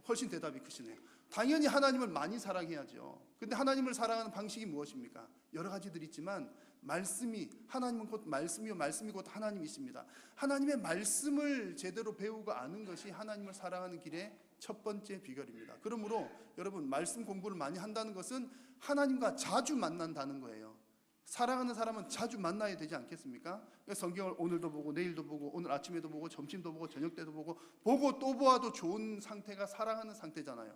Speaker 6: 훨씬 대답이 크시네요. 당연히 하나님을 많이 사랑해야죠. 근데 하나님을 사랑하는 방식이 무엇입니까? 여러 가지들 있지만 말씀이 하나님은 곧 말씀이요 말씀이 곧 하나님이십니다. 하나님의 말씀을 제대로 배우고 아는 것이 하나님을 사랑하는 길의 첫 번째 비결입니다. 그러므로 여러분 말씀 공부를 많이 한다는 것은 하나님과 자주 만난다는 거예요. 사랑하는 사람은 자주 만나야 되지 않겠습니까? 성경을 오늘도 보고 내일도 보고 오늘 아침에도 보고 점심도 보고 저녁 때도 보고 또 보아도 좋은 상태가 사랑하는 상태잖아요.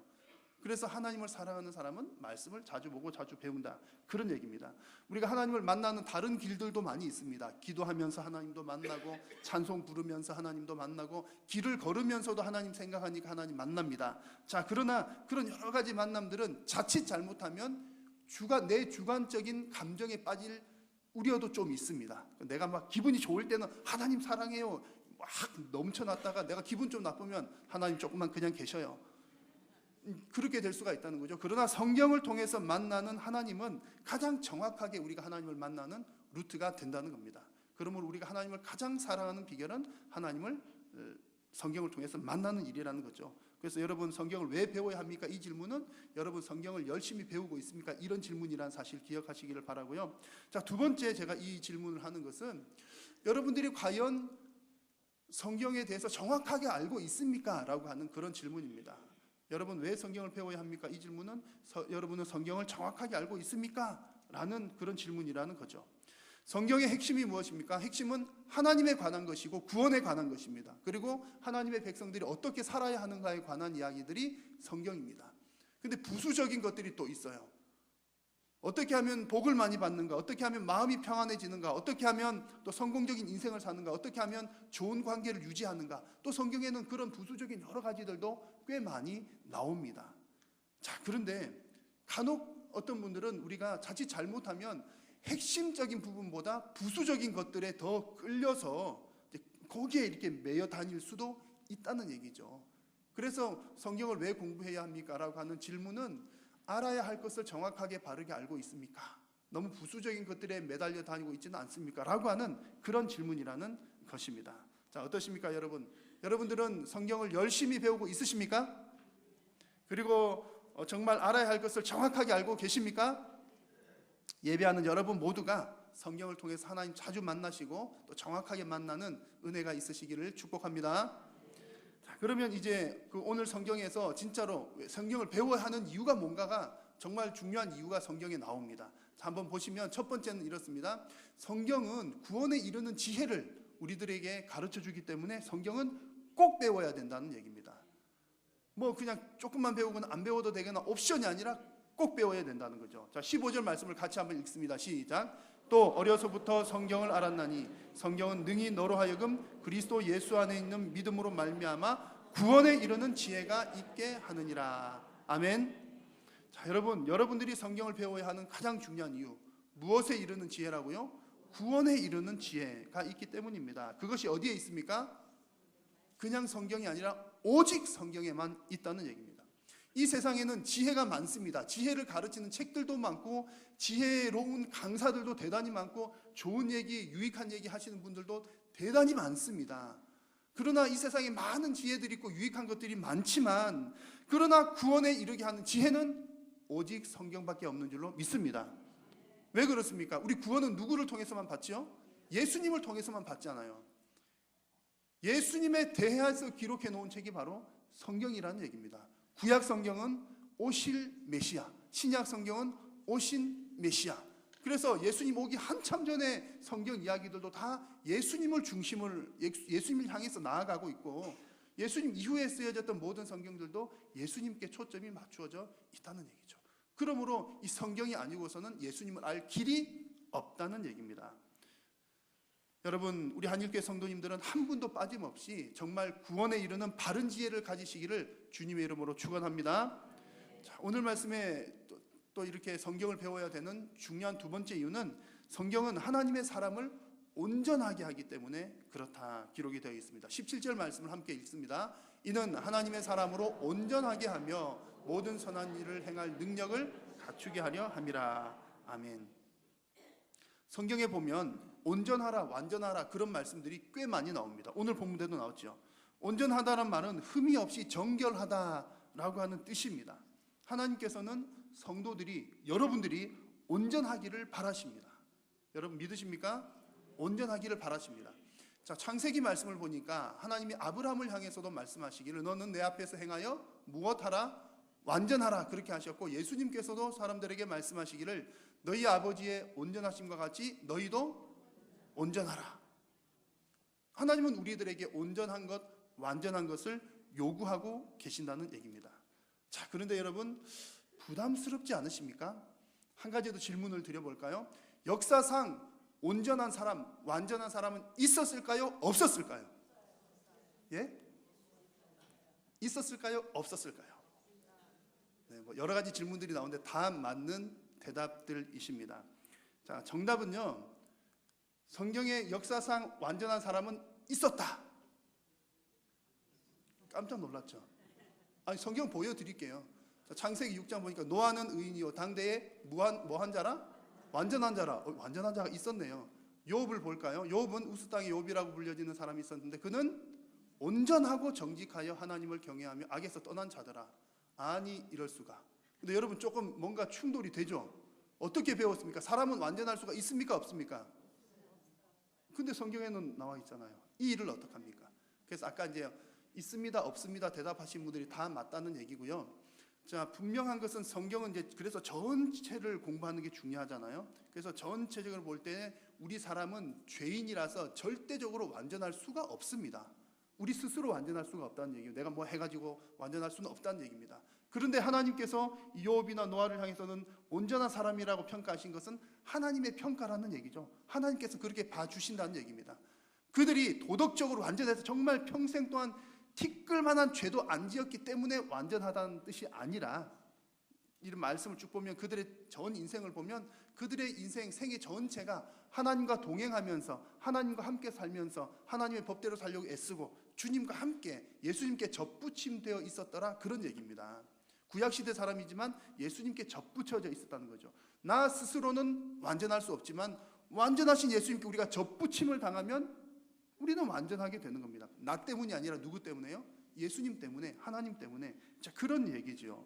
Speaker 6: 그래서 하나님을 사랑하는 사람은 말씀을 자주 보고 자주 배운다, 그런 얘기입니다. 우리가 하나님을 만나는 다른 길들도 많이 있습니다. 기도하면서 하나님도 만나고 찬송 부르면서 하나님도 만나고 길을 걸으면서도 하나님 생각하니까 하나님 만납니다. 자, 그러나 그런 여러 가지 만남들은 자칫 잘못하면 내 주관적인 감정에 빠질 우려도 좀 있습니다. 내가 막 기분이 좋을 때는 하나님 사랑해요 막 넘쳐났다가 내가 기분 좀 나쁘면 하나님 조금만 그냥 계셔요. 그렇게 될 수가 있다는 거죠. 그러나 성경을 통해서 만나는 하나님은 가장 정확하게 우리가 하나님을 만나는 루트가 된다는 겁니다. 그러므로 우리가 하나님을 가장 사랑하는 비결은 하나님을 성경을 통해서 만나는 일이라는 거죠. 그래서 여러분 성경을 왜 배워야 합니까? 이 질문은 여러분 성경을 열심히 배우고 있습니까? 이런 질문이란 사실 기억하시기를 바라고요. 자, 두 번째 제가 이 질문을 하는 것은 여러분들이 과연 성경에 대해서 정확하게 알고 있습니까? 라고 하는 그런 질문입니다. 여러분 왜 성경을 배워야 합니까? 이 질문은 여러분은 성경을 정확하게 알고 있습니까? 라는 그런 질문이라는 거죠. 성경의 핵심이 무엇입니까? 핵심은 하나님에 관한 것이고 구원에 관한 것입니다. 그리고 하나님의 백성들이 어떻게 살아야 하는가에 관한 이야기들이 성경입니다. 근데 부수적인 것들이 또 있어요. 어떻게 하면 복을 많이 받는가? 어떻게 하면 마음이 평안해지는가? 어떻게 하면 또 성공적인 인생을 사는가? 어떻게 하면 좋은 관계를 유지하는가? 또 성경에는 그런 부수적인 여러 가지들도 꽤 많이 나옵니다. 자, 그런데 간혹 어떤 분들은 우리가 자칫 잘못하면 핵심적인 부분보다 부수적인 것들에 더 끌려서 거기에 이렇게 매여 다닐 수도 있다는 얘기죠. 그래서 성경을 왜 공부해야 합니까? 라고 하는 질문은 알아야 할 것을 정확하게 바르게 알고 있습니까? 너무 부수적인 것들에 매달려 다니고 있지는 않습니까? 라고 하는 그런 질문이라는 것입니다. 자, 어떠십니까 여러분? 여러분들은 성경을 열심히 배우고 있으십니까? 그리고 정말 알아야 할 것을 정확하게 알고 계십니까? 예배하는 여러분 모두가 성경을 통해서 하나님 자주 만나시고 또 정확하게 만나는 은혜가 있으시기를 축복합니다. 자, 그러면 이제 오늘 성경에서 진짜로 성경을 배워야 하는 이유가 뭔가가 정말 중요한 이유가 성경에 나옵니다. 자, 한번 보시면 첫 번째는 이렇습니다. 성경은 구원에 이르는 지혜를 우리들에게 가르쳐 주기 때문에 성경은 꼭 배워야 된다는 얘기입니다. 뭐 그냥 조금만 배우거나 안 배워도 되거나 옵션이 아니라 꼭 배워야 된다는 거죠. 자, 15절 말씀을 같이 한번 읽습니다. 시작. 또 어려서부터 성경을 알았나니 성경은 능히 너로 하여금 그리스도 예수 안에 있는 믿음으로 말미암아 구원에 이르는 지혜가 있게 하느니라. 아멘. 자, 여러분들이 성경을 배워야 하는 가장 중요한 이유, 무엇에 이르는 지혜라고요? 구원에 이르는 지혜가 있기 때문입니다. 그것이 어디에 있습니까? 그냥 성경이 아니라 오직 성경에만 있다는 얘기입니다. 이 세상에는 지혜가 많습니다. 지혜를 가르치는 책들도 많고 지혜로운 강사들도 대단히 많고 좋은 얘기, 유익한 얘기 하시는 분들도 대단히 많습니다. 그러나 이 세상에 많은 지혜들이 있고 유익한 것들이 많지만 그러나 구원에 이르게 하는 지혜는 오직 성경밖에 없는 줄로 믿습니다. 왜 그렇습니까? 우리 구원은 누구를 통해서만 받죠? 예수님을 통해서만 받잖아요. 예수님에 대해서 기록해 놓은 책이 바로 성경이라는 얘기입니다. 구약 성경은 오실 메시아, 신약 성경은 오신 메시아. 그래서 예수님 오기 한참 전에 성경 이야기들도 다 예수님을 예수님을 향해서 나아가고 있고, 예수님 이후에 쓰여졌던 모든 성경들도 예수님께 초점이 맞추어져 있다는 얘기죠. 그러므로 이 성경이 아니고서는 예수님을 알 길이 없다는 얘기입니다. 여러분, 우리 한일교회 성도님들은 한 분도 빠짐없이 정말 구원에 이르는 바른 지혜를 가지시기를 주님의 이름으로 축원합니다. 자, 오늘 말씀에 또 이렇게 성경을 배워야 되는 중요한 두 번째 이유는, 성경은 하나님의 사람을 온전하게 하기 때문에 그렇다 기록이 되어 있습니다. 17절 말씀을 함께 읽습니다. 이는 하나님의 사람으로 온전하게 하며 모든 선한 일을 행할 능력을 갖추게 하려 함이라. 아멘. 성경에 보면 온전하라, 완전하라 그런 말씀들이 꽤 많이 나옵니다. 오늘 본문에도 나왔죠. 온전하다는 말은 흠이 없이 정결하다라고 하는 뜻입니다. 하나님께서는 성도들이, 여러분들이 온전하기를 바라십니다. 여러분 믿으십니까? 온전하기를 바라십니다. 자, 창세기 말씀을 보니까 하나님이 아브라함을 향해서도 말씀하시기를 너는 내 앞에서 행하여 무엇하라? 완전하라 그렇게 하셨고, 예수님께서도 사람들에게 말씀하시기를 너희 아버지의 온전하심과 같이 너희도 온전하라. 하나님은 우리들에게 온전한 것, 완전한 것을 요구하고 계신다는 얘기입니다. 자, 그런데 여러분 부담스럽지 않으십니까? 한 가지 더 질문을 드려볼까요? 역사상 온전한 사람, 완전한 사람은 있었을까요? 없었을까요? 예? 있었을까요? 없었을까요? 네, 뭐 여러 가지 질문들이 나오는데 다 맞는 대답들이십니다. 자, 정답은요, 성경의 역사상 완전한 사람은 있었다. 깜짝 놀랐죠? 아니, 성경 보여드릴게요. 자, 창세기 6장 보니까 노아는 의인이요 당대에 뭐한 자라? 완전한 자라. 완전한 자가 있었네요. 욥을 볼까요? 욥은 우스 땅의 욥이라고 불려지는 사람이 있었는데 그는 온전하고 정직하여 하나님을 경외하며 악에서 떠난 자더라. 아니 이럴 수가. 근데 여러분 조금 뭔가 충돌이 되죠? 어떻게 배웠습니까? 사람은 완전할 수가 있습니까? 없습니까? 근데 성경에는 나와 있잖아요. 이 일을 어떡합니까? 그래서 아까 이제 있습니다, 없습니다 대답하신 분들이 다 맞다는 얘기고요. 자, 분명한 것은 성경은 이제 그래서 전체를 공부하는 게 중요하잖아요. 그래서 전체적으로 볼 때 우리 사람은 죄인이라서 절대적으로 완전할 수가 없습니다. 우리 스스로 완전할 수가 없다는 얘기예요. 내가 뭐 해가지고 완전할 수는 없다는 얘기입니다. 그런데 하나님께서 욥이나 노아를 향해서는 온전한 사람이라고 평가하신 것은 하나님의 평가라는 얘기죠. 하나님께서 그렇게 봐주신다는 얘기입니다. 그들이 도덕적으로 완전해서 정말 평생 동안 티끌만한 죄도 안 지었기 때문에 완전하다는 뜻이 아니라, 이런 말씀을 쭉 보면 그들의 전 인생을 보면 그들의 인생 생애 전체가 하나님과 동행하면서 하나님과 함께 살면서 하나님의 법대로 살려고 애쓰고 주님과 함께 예수님께 접붙임되어 있었더라 그런 얘기입니다. 구약시대 사람이지만 예수님께 접붙여져 있었다는 거죠. 나 스스로는 완전할 수 없지만 완전하신 예수님께 우리가 접붙임을 당하면 우리는 완전하게 되는 겁니다. 나 때문이 아니라 누구 때문에요? 예수님 때문에, 하나님 때문에. 자, 그런 얘기죠.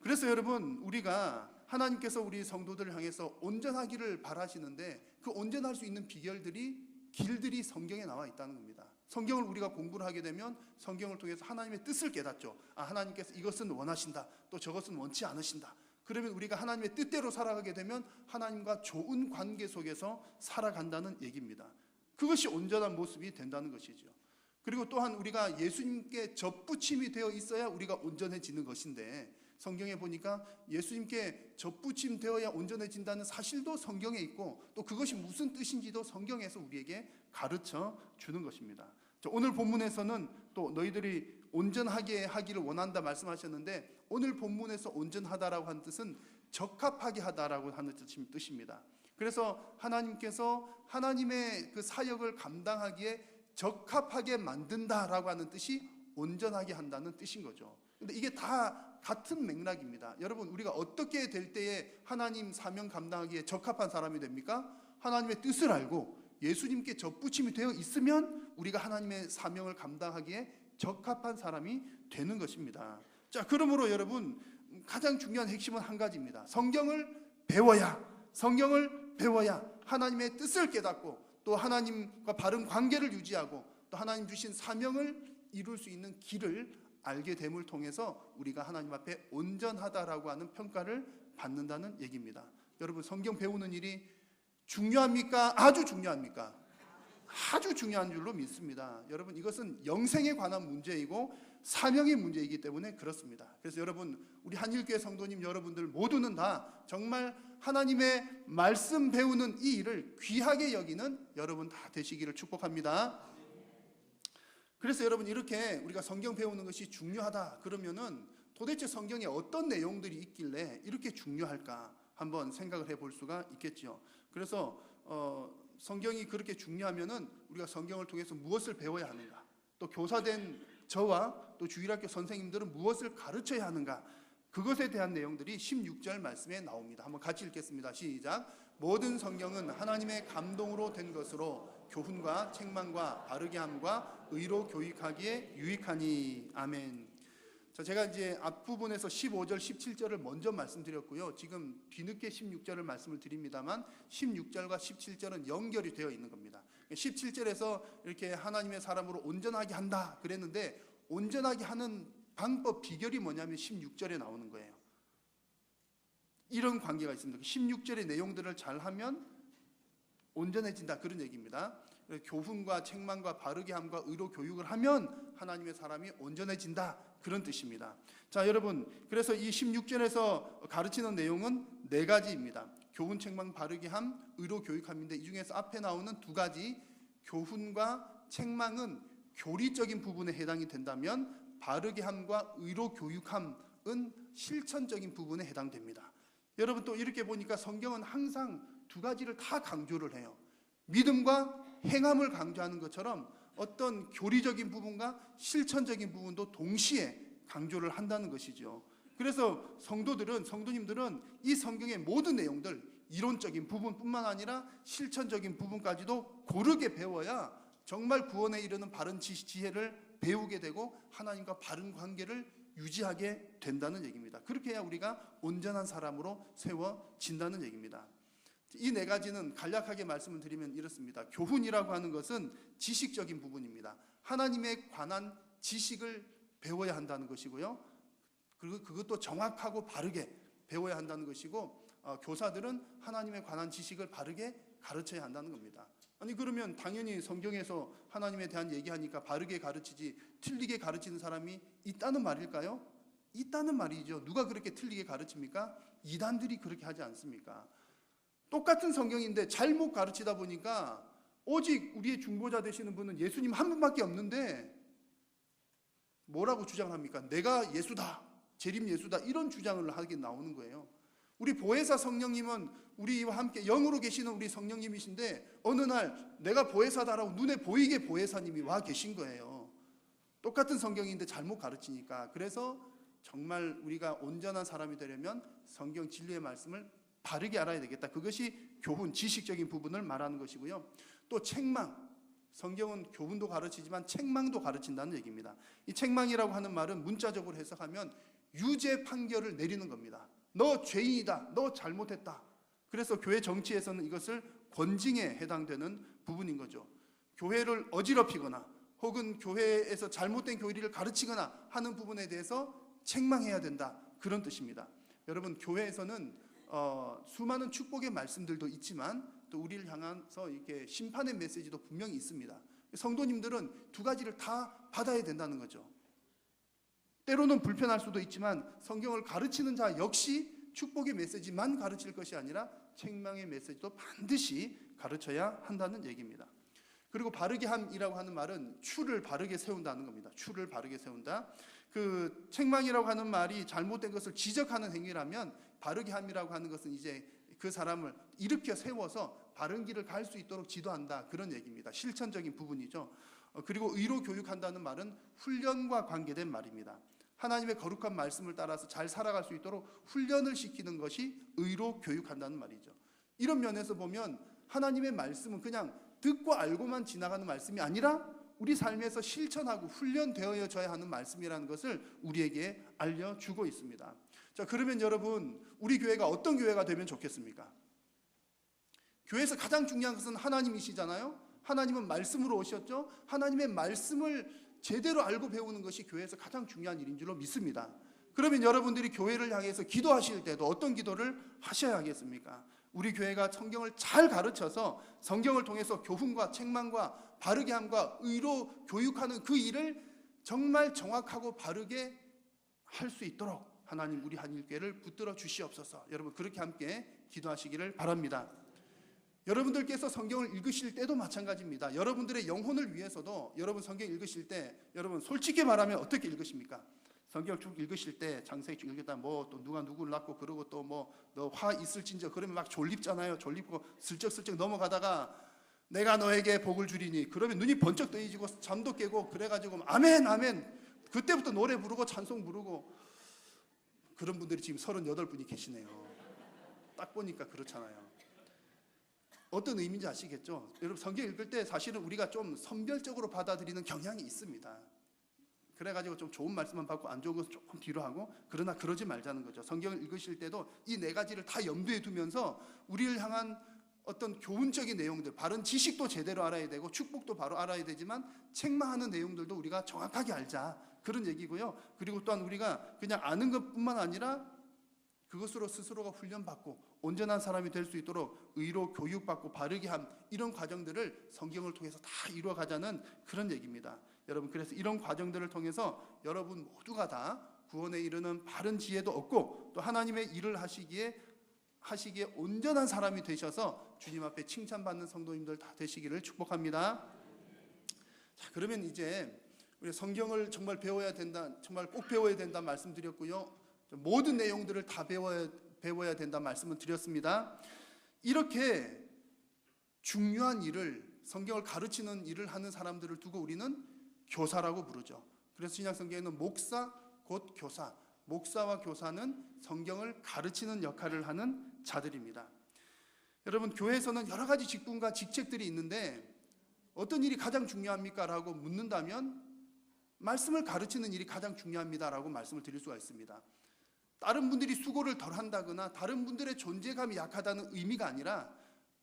Speaker 6: 그래서 여러분 우리가 하나님께서 우리 성도들을 향해서 온전하기를 바라시는데 그 온전할 수 있는 길들이 성경에 나와 있다는 겁니다. 성경을 우리가 공부를 하게 되면 성경을 통해서 하나님의 뜻을 깨닫죠. 아, 하나님께서 이것은 원하신다, 또 저것은 원치 않으신다. 그러면 우리가 하나님의 뜻대로 살아가게 되면 하나님과 좋은 관계 속에서 살아간다는 얘기입니다. 그것이 온전한 모습이 된다는 것이죠. 그리고 또한 우리가 예수님께 접붙임이 되어 있어야 우리가 온전해지는 것인데, 성경에 보니까 예수님께 접붙임 되어야 온전해진다는 사실도 성경에 있고 또 그것이 무슨 뜻인지도 성경에서 우리에게 가르쳐 주는 것입니다. 오늘 본문에서는 또 너희들이 온전하게 하기를 원한다 말씀하셨는데, 오늘 본문에서 온전하다라고 하는 뜻은 적합하게 하다라고 하는 뜻입니다. 그래서 하나님께서 하나님의 그 사역을 감당하기에 적합하게 만든다라고 하는 뜻이 온전하게 한다는 뜻인 거죠. 근데 이게 다 같은 맥락입니다. 여러분, 우리가 어떻게 될 때에 하나님 사명 감당하기에 적합한 사람이 됩니까? 하나님의 뜻을 알고 예수님께 접붙임이 되어 있으면 우리가 하나님의 사명을 감당하기에 적합한 사람이 되는 것입니다. 자, 그러므로 여러분 가장 중요한 핵심은 한 가지입니다. 성경을 배워야 하나님의 뜻을 깨닫고 또 하나님과 바른 관계를 유지하고 또 하나님 주신 사명을 이룰 수 있는 길을 알게 됨을 통해서 우리가 하나님 앞에 온전하다라고 하는 평가를 받는다는 얘기입니다. 여러분, 성경 배우는 일이 중요합니까? 아주 중요합니까? 아주 중요한 줄로 믿습니다. 여러분, 이것은 영생에 관한 문제이고 사명의 문제이기 때문에 그렇습니다. 그래서 여러분, 우리 한일교회 성도님 여러분들 모두는 다 정말 하나님의 말씀 배우는 이 일을 귀하게 여기는 여러분 다 되시기를 축복합니다. 그래서 여러분, 이렇게 우리가 성경 배우는 것이 중요하다 그러면은 도대체 성경에 어떤 내용들이 있길래 이렇게 중요할까 한번 생각을 해볼 수가 있겠죠. 그래서 성경이 그렇게 중요하면은 우리가 성경을 통해서 무엇을 배워야 하는가, 또 교사된 저와 또 주일학교 선생님들은 무엇을 가르쳐야 하는가, 그것에 대한 내용들이 16절 말씀에 나옵니다. 한번 같이 읽겠습니다. 시작. 모든 성경은 하나님의 감동으로 된 것으로 교훈과 책망과 바르게 함과 의로 교육하기에 유익하니. 아멘. 자, 제가 이제 앞부분에서 15절, 17절을 먼저 말씀드렸고요. 지금 뒤늦게 16절을 말씀을 드립니다만 16절과 17절은 연결이 되어 있는 겁니다. 17절에서 이렇게 하나님의 사람으로 온전하게 한다 그랬는데, 온전하게 하는 방법, 비결이 뭐냐면 16절에 나오는 거예요. 이런 관계가 있습니다. 16절의 내용들을 잘하면 온전해진다, 그런 얘기입니다. 교훈과 책망과 바르게 함과 의로 교육을 하면 하나님의 사람이 온전해진다, 그런 뜻입니다. 자, 여러분, 그래서 이 16절에서 가르치는 내용은 4가지입니다. 교훈, 책망, 바르게 함, 의로 교육함인데, 이 중에서 앞에 나오는 2가지, 교훈과 책망은 교리적인 부분에 해당이 된다면 바르게 함과 의로 교육함은 실천적인 부분에 해당됩니다. 여러분, 또 이렇게 보니까 성경은 항상 2가지를 다 강조를 해요. 믿음과 행함을 강조하는 것처럼 어떤 교리적인 부분과 실천적인 부분도 동시에 강조를 한다는 것이죠. 그래서 성도님들은 이 성경의 모든 내용들, 이론적인 부분뿐만 아니라 실천적인 부분까지도 고르게 배워야 정말 구원에 이르는 바른 지혜를 배우게 되고 하나님과 바른 관계를 유지하게 된다는 얘기입니다. 그렇게 해야 우리가 온전한 사람으로 세워진다는 얘기입니다. 이 4가지는 간략하게 말씀을 드리면 이렇습니다. 교훈이라고 하는 것은 지식적인 부분입니다. 하나님에 관한 지식을 배워야 한다는 것이고요. 그리고 그것도 정확하고 바르게 배워야 한다는 것이고, 교사들은 하나님에 관한 지식을 바르게 가르쳐야 한다는 겁니다. 아니, 그러면 당연히 성경에서 하나님에 대한 얘기하니까 바르게 가르치지 틀리게 가르치는 사람이 있다는 말일까요? 있다는 말이죠. 누가 그렇게 틀리게 가르칩니까? 이단들이 그렇게 하지 않습니까? 똑같은 성경인데 잘못 가르치다 보니까 오직 우리의 중보자 되시는 분은 예수님 한 분밖에 없는데 뭐라고 주장을 합니까? 내가 예수다, 재림 예수다, 이런 주장을 하게 나오는 거예요. 우리 보혜사 성령님은 우리와 함께 영으로 계시는 우리 성령님이신데 어느 날 내가 보혜사다라고 눈에 보이게 보혜사님이 와 계신 거예요. 똑같은 성경인데 잘못 가르치니까. 그래서 정말 우리가 온전한 사람이 되려면 성경 진리의 말씀을 바르게 알아야 되겠다. 그것이 교훈, 지식적인 부분을 말하는 것이고요. 또 책망, 성경은 교훈도 가르치지만 책망도 가르친다는 얘기입니다. 이 책망이라고 하는 말은 문자적으로 해석하면 유죄 판결을 내리는 겁니다. 너 죄인이다, 너 잘못했다. 그래서 교회 정치에서는 이것을 권징에 해당되는 부분인 거죠. 교회를 어지럽히거나 혹은 교회에서 잘못된 교리를 가르치거나 하는 부분에 대해서 책망해야 된다, 그런 뜻입니다. 여러분, 교회에서는 수많은 축복의 말씀들도 있지만 또 우리를 향해서 이렇게 심판의 메시지도 분명히 있습니다. 성도님들은 2가지를 다 받아야 된다는 거죠. 때로는 불편할 수도 있지만 성경을 가르치는 자 역시 축복의 메시지만 가르칠 것이 아니라 책망의 메시지도 반드시 가르쳐야 한다는 얘기입니다. 그리고 바르게 함이라고 하는 말은 추를 바르게 세운다는 겁니다. 추를 바르게 세운다. 그 책망이라고 하는 말이 잘못된 것을 지적하는 행위라면 바르게 함이라고 하는 것은 이제 그 사람을 일으켜 세워서 바른 길을 갈 수 있도록 지도한다, 그런 얘기입니다. 실천적인 부분이죠. 그리고 의로 교육한다는 말은 훈련과 관계된 말입니다. 하나님의 거룩한 말씀을 따라서 잘 살아갈 수 있도록 훈련을 시키는 것이 의로 교육한다는 말이죠. 이런 면에서 보면 하나님의 말씀은 그냥 듣고 알고만 지나가는 말씀이 아니라 우리 삶에서 실천하고 훈련되어져야 하는 말씀이라는 것을 우리에게 알려주고 있습니다. 자, 그러면 여러분, 우리 교회가 어떤 교회가 되면 좋겠습니까? 교회에서 가장 중요한 것은 하나님이시잖아요. 하나님은 말씀으로 오셨죠. 하나님의 말씀을 제대로 알고 배우는 것이 교회에서 가장 중요한 일인 줄로 믿습니다. 그러면 여러분들이 교회를 향해서 기도하실 때도 어떤 기도를 하셔야 하겠습니까? 우리 교회가 성경을 잘 가르쳐서 성경을 통해서 교훈과 책망과 바르게 함과 의로 교육하는 그 일을 정말 정확하고 바르게 할 수 있도록 하나님 우리 한일교회를 붙들어 주시옵소서. 여러분 그렇게 함께 기도하시기를 바랍니다. 여러분들께서 성경을 읽으실 때도 마찬가지입니다. 여러분들의 영혼을 위해서도 여러분 성경 읽으실 때 여러분 솔직히 말하면 어떻게 읽으십니까? 성경 쭉 읽으실 때 창세기 쭉 읽다 뭐 또 누가 누구를 낳고 그러고 또 뭐 너 화 있을진저 그러면 막 졸립잖아요. 졸립고 슬쩍슬쩍 넘어가다가 내가 너에게 복을 주리니 그러면 눈이 번쩍 뜨이지고 잠도 깨고 그래가지고 아멘 아멘 그때부터 노래 부르고 찬송 부르고 그런 분들이 지금 38분이 계시네요. 딱 보니까 그렇잖아요. 어떤 의미인지 아시겠죠? 여러분 성경 읽을 때 사실은 우리가 좀 선별적으로 받아들이는 경향이 있습니다. 그래가지고 좀 좋은 말씀만 받고 안 좋은 것은 조금 뒤로 하고 그러나 그러지 말자는 거죠. 성경을 읽으실 때도 이 네 가지를 다 염두에 두면서 우리를 향한 어떤 교훈적인 내용들, 바른 지식도 제대로 알아야 되고 축복도 바로 알아야 되지만 책망하는 내용들도 우리가 정확하게 알자 그런 얘기고요. 그리고 또한 우리가 그냥 아는 것뿐만 아니라 그것으로 스스로가 훈련받고 온전한 사람이 될 수 있도록 의로 교육받고 바르게 함 이런 과정들을 성경을 통해서 다 이루어가자는 그런 얘기입니다. 여러분 그래서 이런 과정들을 통해서 여러분 모두가 다 구원에 이르는 바른 지혜도 얻고 또 하나님의 일을 하시기에 온전한 사람이 되셔서 주님 앞에 칭찬받는 성도님들 다 되시기를 축복합니다. 자, 그러면 이제 우리 성경을 정말 배워야 된다, 정말 꼭 배워야 된다 말씀드렸고요. 모든 내용들을 다 배워야 된다 말씀을 드렸습니다. 이렇게 중요한 일을 성경을 가르치는 일을 하는 사람들을 두고 우리는 교사라고 부르죠. 그래서 신약성경에는 목사 곧 교사, 목사와 교사는 성경을 가르치는 역할을 하는 자들입니다. 여러분 교회에서는 여러 가지 직분과 직책들이 있는데 어떤 일이 가장 중요합니까? 라고 묻는다면 말씀을 가르치는 일이 가장 중요합니다 라고 말씀을 드릴 수가 있습니다. 다른 분들이 수고를 덜 한다거나 다른 분들의 존재감이 약하다는 의미가 아니라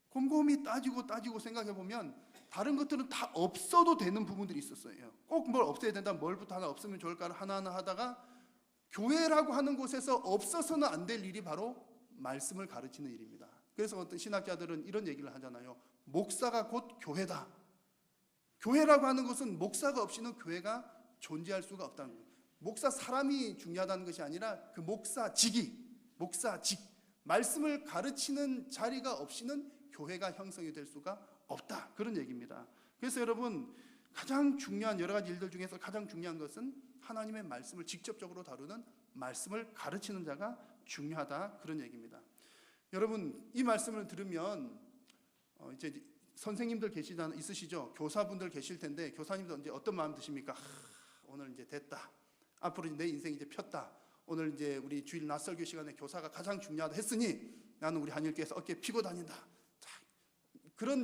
Speaker 6: 곰곰이 따지고 생각해 보면 다른 것들은 다 없어도 되는 부분들이 있었어요. 꼭 뭘 없애야 된다, 뭘부터 하나 없으면 좋을까 하나하나 하다가 교회라고 하는 곳에서 없어서는 안 될 일이 바로 말씀을 가르치는 일입니다. 그래서 어떤 신학자들은 이런 얘기를 하잖아요. 목사가 곧 교회다. 교회라고 하는 것은 목사가 없이는 교회가 존재할 수가 없다는 거예요. 목사 사람이 중요하다는 것이 아니라 그 목사직, 말씀을 가르치는 자리가 없이는 교회가 형성이 될 수가 없다. 그런 얘기입니다. 그래서 여러분 가장 중요한 여러 가지 일들 중에서 가장 중요한 것은 하나님의 말씀을 직접적으로 다루는 말씀을 가르치는 자가 중요하다. 그런 얘기입니다. 여러분 이 말씀을 들으면 이제 선생님들 있으시죠? 교사분들 계실 텐데 교사님들 이제 어떤 마음 드십니까? 오늘 이제 됐다. 앞으로 내 인생 이제 폈다. 오늘 이제 우리 주일 낯설교 시간에 교사가 가장 중요하다 했으니 나는 우리 한일교회에서 어깨 피고 다닌다.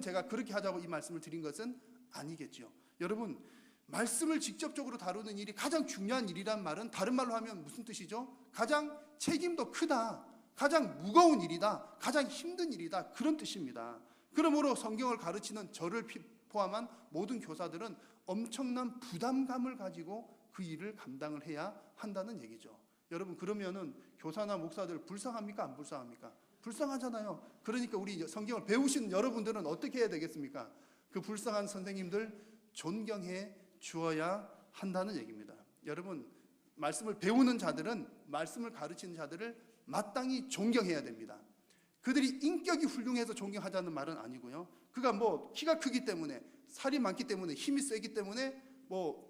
Speaker 6: 제가 그렇게 하자고 이 말씀을 드린 것은 아니겠죠. 여러분 말씀을 직접적으로 다루는 일이 가장 중요한 일이란 말은 다른 말로 하면 무슨 뜻이죠? 가장 책임도 크다, 가장 무거운 일이다, 가장 힘든 일이다 그런 뜻입니다. 그러므로 성경을 가르치는 저를 포함한 모든 교사들은 엄청난 부담감을 가지고 그 일을 감당을 해야 한다는 얘기죠. 여러분 그러면은 교사나 목사들 불쌍합니까? 안 불쌍합니까? 불쌍하잖아요. 그러니까 우리 성경을 배우신 여러분들은 어떻게 해야 되겠습니까? 그 불쌍한 선생님들 존경해 주어야 한다는 얘기입니다. 여러분 말씀을 배우는 자들은 말씀을 가르치는 자들을 마땅히 존경해야 됩니다. 그들이 인격이 훌륭해서 존경하자는 말은 아니고요. 그가 뭐 키가 크기 때문에 살이 많기 때문에 힘이 세기 때문에 뭐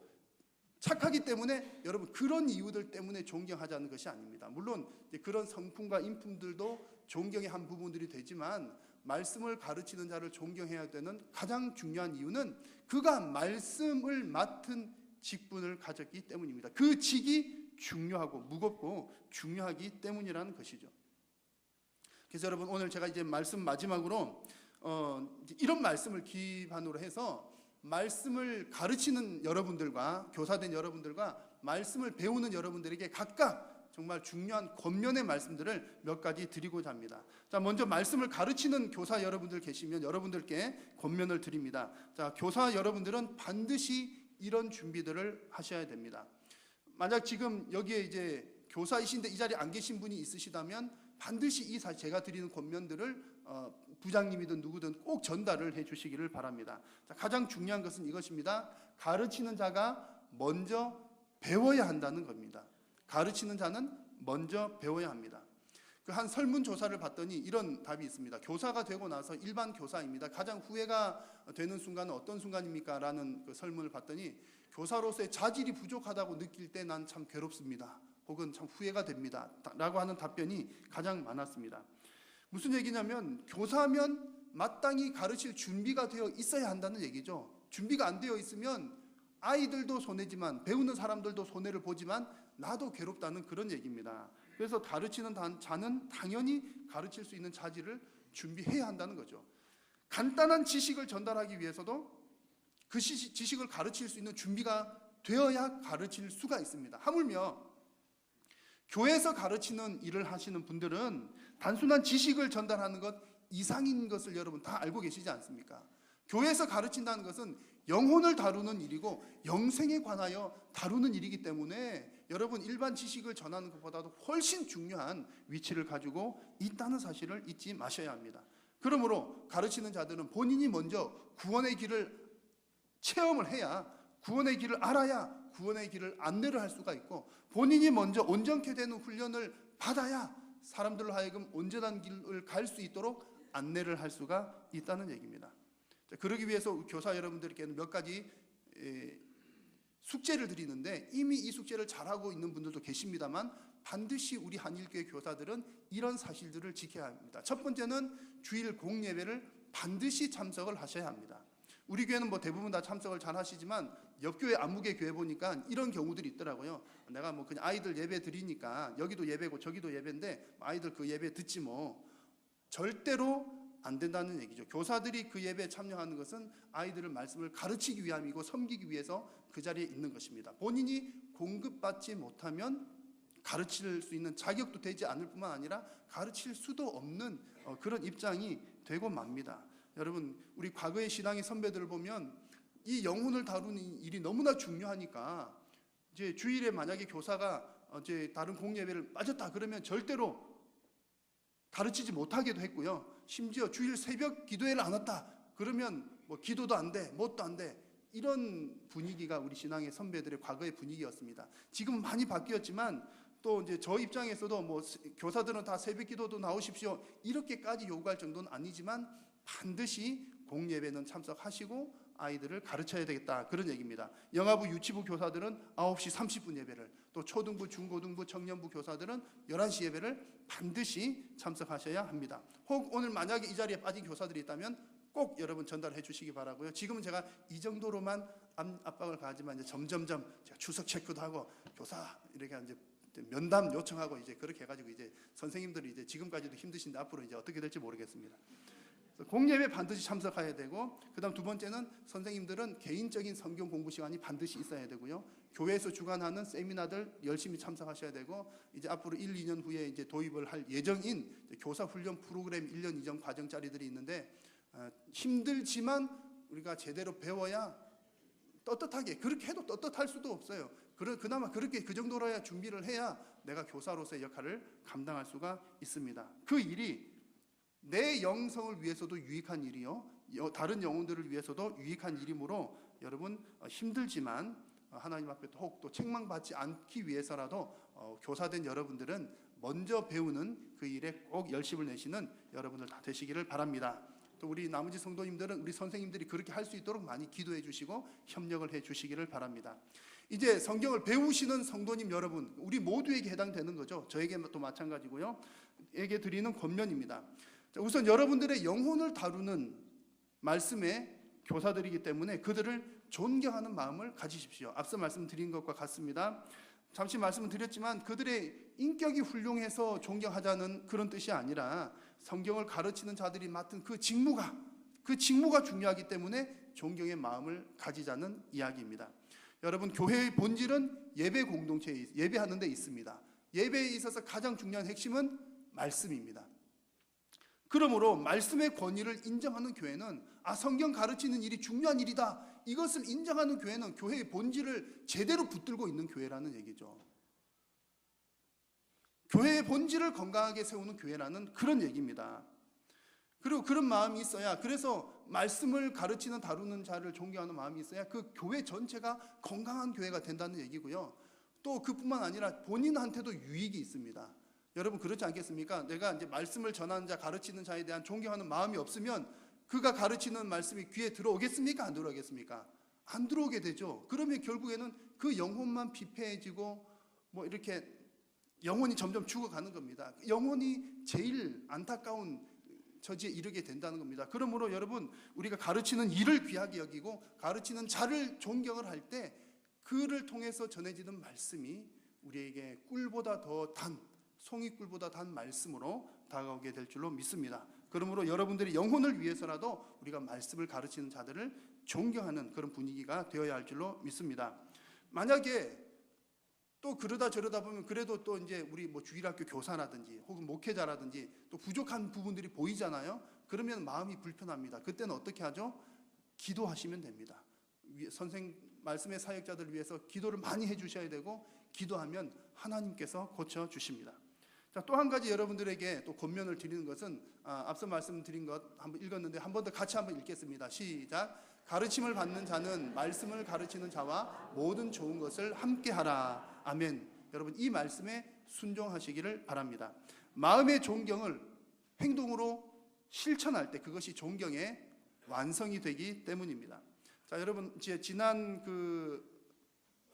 Speaker 6: 착하기 때문에 여러분 그런 이유들 때문에 존경하자는 것이 아닙니다. 물론 그런 성품과 인품들도 존경의 한 부분들이 되지만 말씀을 가르치는 자를 존경해야 되는 가장 중요한 이유는 그가 말씀을 맡은 직분을 가졌기 때문입니다. 그 직이 중요하고 무겁고 중요하기 때문이라는 것이죠. 그래서 여러분 오늘 제가 이제 말씀 마지막으로 이런 말씀을 기반으로 해서 말씀을 가르치는 여러분들과 교사된 여러분들과 말씀을 배우는 여러분들에게 각각 정말 중요한 권면의 말씀들을 몇 가지 드리고자 합니다. 자, 먼저 말씀을 가르치는 교사 여러분들 계시면 여러분들께 권면을 드립니다. 자, 교사 여러분들은 반드시 이런 준비들을 하셔야 됩니다. 만약 지금 여기에 이제 교사이신데 이 자리에 안 계신 분이 있으시다면 반드시 이 제가 드리는 권면들을 부장님이든 누구든 꼭 전달을 해 주시기를 바랍니다. 자, 가장 중요한 것은 이것입니다. 가르치는 자가 먼저 배워야 한다는 겁니다. 가르치는 자는 먼저 배워야 합니다. 그 한 설문조사를 봤더니 이런 답이 있습니다. 교사가 되고 나서 일반 교사입니다. 가장 후회가 되는 순간은 어떤 순간입니까? 라는 그 설문을 봤더니 교사로서의 자질이 부족하다고 느낄 때 난 참 괴롭습니다. 혹은 참 후회가 됩니다. 라고 하는 답변이 가장 많았습니다. 무슨 얘기냐면 교사면 마땅히 가르칠 준비가 되어 있어야 한다는 얘기죠. 준비가 안 되어 있으면 아이들도 손해지만 배우는 사람들도 손해를 보지만 나도 괴롭다는 그런 얘기입니다. 그래서 가르치는 자는 당연히 가르칠 수 있는 자질을 준비해야 한다는 거죠. 간단한 지식을 전달하기 위해서도 그 지식을 가르칠 수 있는 준비가 되어야 가르칠 수가 있습니다. 하물며 교회에서 가르치는 일을 하시는 분들은 단순한 지식을 전달하는 것 이상인 것을 여러분 다 알고 계시지 않습니까? 교회에서 가르친다는 것은 영혼을 다루는 일이고 영생에 관하여 다루는 일이기 때문에 여러분 일반 지식을 전하는 것보다도 훨씬 중요한 위치를 가지고 있다는 사실을 잊지 마셔야 합니다. 그러므로 가르치는 자들은 본인이 먼저 구원의 길을 체험을 해야, 구원의 길을 알아야 구원의 길을 안내를 할 수가 있고, 본인이 먼저 온전케 되는 훈련을 받아야 사람들로 하여금 온전한 길을 갈 수 있도록 안내를 할 수가 있다는 얘기입니다. 그러기 위해서 교사 여러분들께는 몇 가지 숙제를 드리는데, 이미 이 숙제를 잘하고 있는 분들도 계십니다만 반드시 우리 한일교회 교사들은 이런 사실들을 지켜야 합니다. 첫 번째는 주일 공예배를 반드시 참석을 하셔야 합니다. 우리 교회는 뭐 대부분 다 참석을 잘 하시지만 옆교회 안무개 교회 보니까 이런 경우들이 있더라고요. 내가 뭐 그냥 아이들 예배 드리니까 여기도 예배고 저기도 예배인데 아이들 그 예배 듣지 뭐. 절대로 안 된다는 얘기죠. 교사들이 그 예배에 참여하는 것은 아이들을 말씀을 가르치기 위함이고 섬기기 위해서 그 자리에 있는 것입니다. 본인이 공급받지 못하면 가르칠 수 있는 자격도 되지 않을 뿐만 아니라 가르칠 수도 없는 그런 입장이 되고 맙니다. 여러분, 우리 과거의 신앙의 선배들을 보면 이 영혼을 다루는 일이 너무나 중요하니까 이제 주일에 만약에 교사가 이제 다른 공예배를 빠졌다 그러면 절대로 가르치지 못하게도 했고요. 심지어 주일 새벽 기도회를 안 왔다 그러면 뭐 기도도 안 돼, 뭣도 안 돼, 이런 분위기가 우리 신앙의 선배들의 과거의 분위기였습니다. 지금 많이 바뀌었지만 또 이제 저 입장에서도 뭐 교사들은 다 새벽 기도도 나오십시오 이렇게까지 요구할 정도는 아니지만 반드시 공예배는 참석하시고 아이들을 가르쳐야 되겠다, 그런 얘기입니다. 영아부 유치부 교사들은 9시 30분 예배를, 또 초등부 중고등부 청년부 교사들은 11시 예배를 반드시 참석하셔야 합니다. 혹 오늘 만약에 이 자리에 빠진 교사들이 있다면 꼭 여러분 전달해 주시기 바라고요. 지금은 제가 이 정도로만 압박을 가하지만 이제 점점점 제가 출석 체크도 하고 교사 이렇게 이제 면담 요청하고 이제 그렇게 해가지고 이제 선생님들이 이제 지금까지도 힘드신데 앞으로 이제 어떻게 될지 모르겠습니다. 공예배 반드시 참석해야 되고, 그다음 두 번째는 선생님들은 개인적인 성경 공부 시간이 반드시 있어야 되고요. 교회에서 주관하는 세미나들 열심히 참석하셔야 되고, 이제 앞으로 1, 2년 후에 이제 도입을 할 예정인 교사 훈련 프로그램 1년 이전 과정짜리들이 있는데 힘들지만 우리가 제대로 배워야 떳떳하게, 그렇게 해도 떳떳할 수도 없어요. 그나마 그렇게 그 정도로 해야 준비를 해야 내가 교사로서의 역할을 감당할 수가 있습니다. 그 일이 내 영성을 위해서도 유익한 일이요, 다른 영혼들을 위해서도 유익한 일이므로 여러분 힘들지만 하나님 앞에 혹 또 책망받지 않기 위해서라도 교사된 여러분들은 먼저 배우는 그 일에 꼭 열심을 내시는 여러분들 다 되시기를 바랍니다. 또 우리 나머지 성도님들은 우리 선생님들이 그렇게 할 수 있도록 많이 기도해 주시고 협력을 해 주시기를 바랍니다. 이제 성경을 배우시는 성도님 여러분, 우리 모두에게 해당되는 거죠. 저에게도 마찬가지고요. 에게 드리는 권면입니다. 우선 여러분들의 영혼을 다루는 말씀의 교사들이기 때문에 그들을 존경하는 마음을 가지십시오. 앞서 말씀드린 것과 같습니다. 잠시 말씀을 드렸지만 그들의 인격이 훌륭해서 존경하자는 그런 뜻이 아니라 성경을 가르치는 자들이 맡은 그 직무가 중요하기 때문에 존경의 마음을 가지자는 이야기입니다. 여러분, 교회의 본질은 예배 공동체에, 예배하는 데 있습니다. 예배에 있어서 가장 중요한 핵심은 말씀입니다. 그러므로 말씀의 권위를 인정하는 교회는 성경 가르치는 일이 중요한 일이다, 이것을 인정하는 교회는 교회의 본질을 제대로 붙들고 있는 교회라는 얘기죠. 교회의 본질을 건강하게 세우는 교회라는 그런 얘기입니다. 그리고 그런 마음이 있어야, 그래서 말씀을 가르치는 다루는 자를 존경하는 마음이 있어야 그 교회 전체가 건강한 교회가 된다는 얘기고요. 또 그뿐만 아니라 본인한테도 유익이 있습니다. 여러분 그렇지 않겠습니까? 내가 이제 말씀을 전하는 자, 가르치는 자에 대한 존경하는 마음이 없으면 그가 가르치는 말씀이 귀에 들어오겠습니까? 안 들어오겠습니까? 안 들어오게 되죠. 그러면 결국에는 그 영혼만 피폐해지고 뭐 이렇게 영혼이 점점 죽어가는 겁니다. 영혼이 제일 안타까운 처지에 이르게 된다는 겁니다. 그러므로 여러분, 우리가 가르치는 일을 귀하게 여기고 가르치는 자를 존경을 할 때 그를 통해서 전해지는 말씀이 우리에게 꿀보다 더 단, 송이꿀보다 단 말씀으로 다가오게 될 줄로 믿습니다. 그러므로 여러분들이 영혼을 위해서라도 우리가 말씀을 가르치는 자들을 존경하는 그런 분위기가 되어야 할 줄로 믿습니다. 만약에 또 그러다 저러다 보면 그래도 또 이제 우리 뭐 주일학교 교사라든지 혹은 목회자라든지 또 부족한 부분들이 보이잖아요. 그러면 마음이 불편합니다. 그때는 어떻게 하죠? 기도하시면 됩니다. 말씀의 사역자들을 위해서 기도를 많이 해주셔야 되고, 기도하면 하나님께서 고쳐주십니다. 자, 또 한 가지 여러분들에게 또 권면을 드리는 것은 앞서 말씀드린 것 한번 읽었는데 한 번 더 같이 한번 읽겠습니다. 시작. 가르침을 받는 자는 말씀을 가르치는 자와 모든 좋은 것을 함께 하라. 아멘. 여러분 이 말씀에 순종하시기를 바랍니다. 마음의 존경을 행동으로 실천할 때 그것이 존경의 완성이 되기 때문입니다. 자, 여러분 이제 지난 그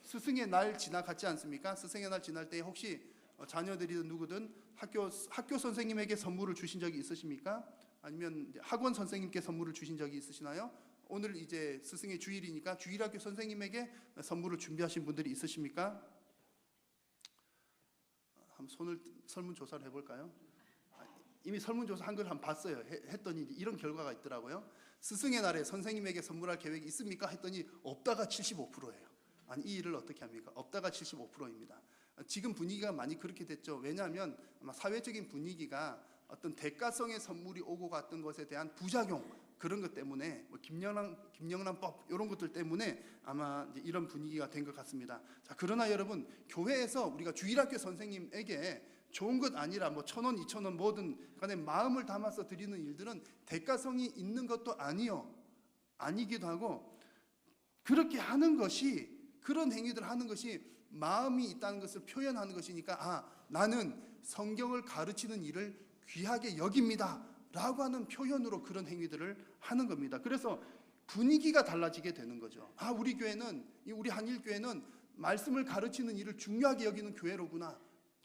Speaker 6: 스승의 날 지나갔지 않습니까? 스승의 날 지날 때 혹시 자녀들이든 누구든 학교 선생님에게 선물을 주신 적이 있으십니까? 아니면 학원 선생님께 선물을 주신 적이 있으시나요? 오늘 이제 스승의 주일이니까 주일학교 선생님에게 선물을 준비하신 분들이 있으십니까? 한번 설문조사를 해볼까요? 이미 설문조사 한 걸 한번 봤어요. 했더니 이런 결과가 있더라고요. 스승의 날에 선생님에게 선물할 계획이 있습니까? 했더니 없다가 75%예요. 아니 이 일을 어떻게 합니까? 없다가 75%입니다. 지금 분위기가 많이 그렇게 됐죠. 왜냐하면 아마 사회적인 분위기가 어떤 대가성의 선물이 오고 갔던 것에 대한 부작용, 그런 것 때문에 뭐 김영란법 이런 것들 때문에 아마 이제 이런 분위기가 된 것 같습니다. 자, 그러나 여러분 교회에서 우리가 주일학교 선생님에게 좋은 것 아니라 뭐 1,000원, 2,000원 뭐든 간에 마음을 담아서 드리는 일들은 대가성이 있는 것도 아니기도 하고, 그렇게 하는 것이, 그런 행위들을 하는 것이 마음이 있다는 것을 표현하는 것이니까 나는 성경을 가르치는 일을 귀하게 여깁니다 라고 하는 표현으로 그런 행위들을 하는 겁니다. 그래서 분위기가 달라지게 되는 거죠. 우리 교회는, 우리 한일교회는 말씀을 가르치는 일을 중요하게 여기는 교회로구나.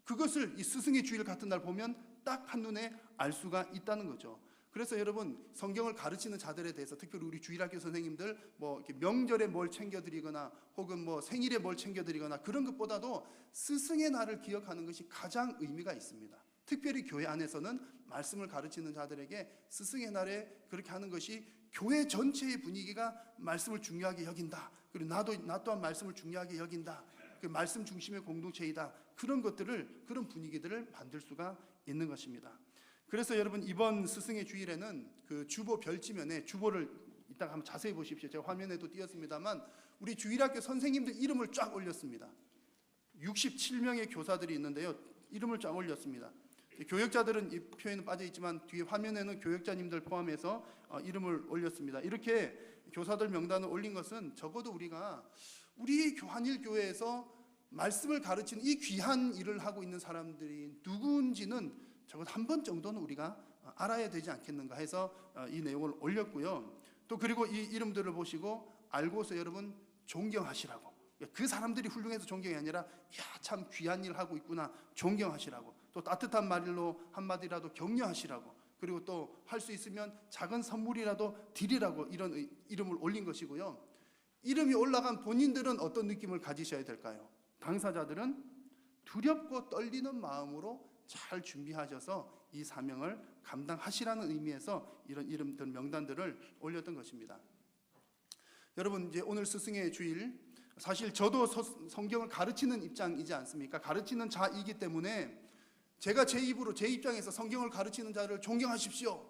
Speaker 6: 그것을 이 스승의 주일 같은 날 보면 딱 한눈에 알 수가 있다는 거죠. 그래서 여러분 성경을 가르치는 자들에 대해서, 특별히 우리 주일학교 선생님들 뭐 이렇게 명절에 뭘 챙겨드리거나 혹은 뭐 생일에 뭘 챙겨드리거나 그런 것보다도 스승의 날을 기억하는 것이 가장 의미가 있습니다. 특별히 교회 안에서는 말씀을 가르치는 자들에게 스승의 날에 그렇게 하는 것이 교회 전체의 분위기가 말씀을 중요하게 여긴다. 그리고 나 또한 말씀을 중요하게 여긴다. 그 말씀 중심의 공동체이다. 그런 것들을, 그런 분위기들을 만들 수가 있는 것입니다. 그래서 여러분 이번 스승의 주일에는 그 주보 별지면에, 주보를 이따가 한번 자세히 보십시오. 제가 화면에도 띄었습니다만 우리 주일학교 선생님들 이름을 쫙 올렸습니다. 67명의 교사들이 있는데요. 이름을 쫙 올렸습니다. 교역자들은 이 표에는 빠져 있지만 뒤에 화면에는 교역자님들 포함해서 이름을 올렸습니다. 이렇게 교사들 명단을 올린 것은 적어도 우리가 우리 한일교회에서 말씀을 가르치는 이 귀한 일을 하고 있는 사람들이 누구인지는 적어도 한 번 정도는 우리가 알아야 되지 않겠는가 해서 이 내용을 올렸고요. 또 그리고 이 이름들을 보시고 알고서 여러분 존경하시라고, 그 사람들이 훌륭해서 존경이 아니라 참 귀한 일 하고 있구나 존경하시라고, 또 따뜻한 말로 한마디라도 격려하시라고, 그리고 또 할 수 있으면 작은 선물이라도 드리라고 이런 이름을 올린 것이고요. 이름이 올라간 본인들은 어떤 느낌을 가지셔야 될까요? 당사자들은 두렵고 떨리는 마음으로 잘 준비하셔서 이 사명을 감당하시라는 의미에서 이런 이름들 명단들을 올렸던 것입니다. 여러분 이제 오늘 스승의 주일, 사실 저도 성경을 가르치는 입장이지 않습니까? 가르치는 자이기 때문에 제가 제 입으로, 제 입장에서 성경을 가르치는 자를 존경하십시오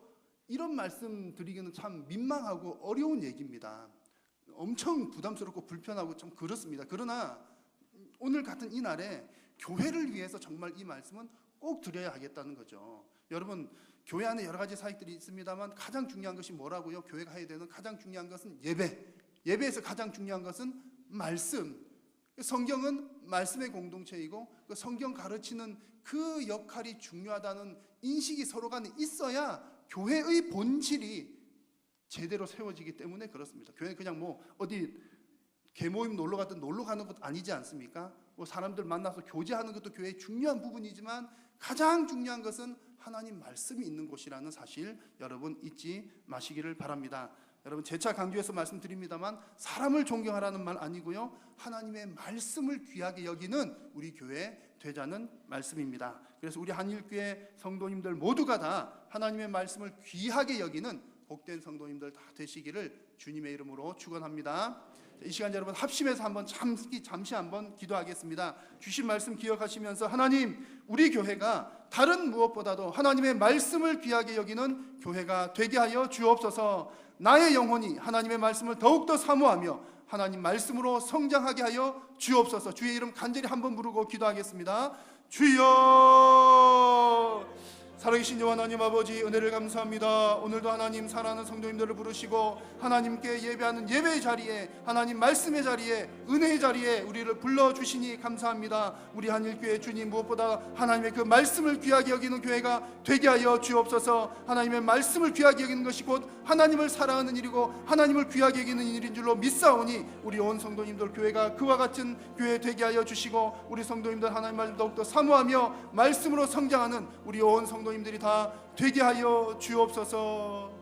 Speaker 6: 이런 말씀 드리기는 참 민망하고 어려운 얘기입니다. 엄청 부담스럽고 불편하고 좀 그렇습니다. 그러나 오늘 같은 이 날에 교회를 위해서 정말 이 말씀은 꼭 드려야 하겠다는 거죠. 여러분, 교회 안에 여러 가지 사역들이 있습니다만 가장 중요한 것이 뭐라고요? 교회가 해야 되는 가장 중요한 것은 예배. 예배에서 가장 중요한 것은 말씀. 성경은 말씀의 공동체이고 그 성경 가르치는 그 역할이 중요하다는 인식이 서로 간에 있어야 교회의 본질이 제대로 세워지기 때문에 그렇습니다. 교회는 그냥 뭐 어디 개모임 놀러 갔든 놀러 가는 것도 아니지 않습니까? 뭐 사람들 만나서 교제하는 것도 교회의 중요한 부분이지만 가장 중요한 것은 하나님 말씀이 있는 곳이라는 사실 여러분 잊지 마시기를 바랍니다. 여러분 재차 강조해서 말씀드립니다만 사람을 존경하라는 말 아니고요, 하나님의 말씀을 귀하게 여기는 우리 교회 되자는 말씀입니다. 그래서 우리 한일교회 성도님들 모두가 다 하나님의 말씀을 귀하게 여기는 복된 성도님들 다 되시기를 주님의 이름으로 축원합니다. 이 시간 여러분 합심해서 한번 잠시 한번 기도하겠습니다. 주신 말씀 기억하시면서 하나님, 우리 교회가 다른 무엇보다도 하나님의 말씀을 귀하게 여기는 교회가 되게 하여 주옵소서. 나의 영혼이 하나님의 말씀을 더욱더 사모하며 하나님 말씀으로 성장하게 하여 주옵소서. 주의 이름 간절히 한번 부르고 기도하겠습니다. 주여! 살아계신 여호와 하나님 아버지, 은혜를 감사합니다. 오늘도 하나님 사랑하는 성도님들을 부르시고 하나님께 예배하는 예배의 자리에, 하나님 말씀의 자리에, 은혜의 자리에 우리를 불러주시니 감사합니다. 우리 한일교회 주님, 무엇보다 하나님의 그 말씀을 귀하게 여기는 교회가 되게 하여 주옵소서. 하나님의 말씀을 귀하게 여기는 것이 곧 하나님을 사랑하는 일이고 하나님을 귀하게 여기는 일인 줄로 믿사오니 우리 온 성도님들 교회가 그와 같은 교회 되게 하여 주시고 우리 성도님들 하나님 말씀 더욱더 사모하며 말씀으로 성장하는 우리 온 성도님들이 다 되게 하여 주옵소서.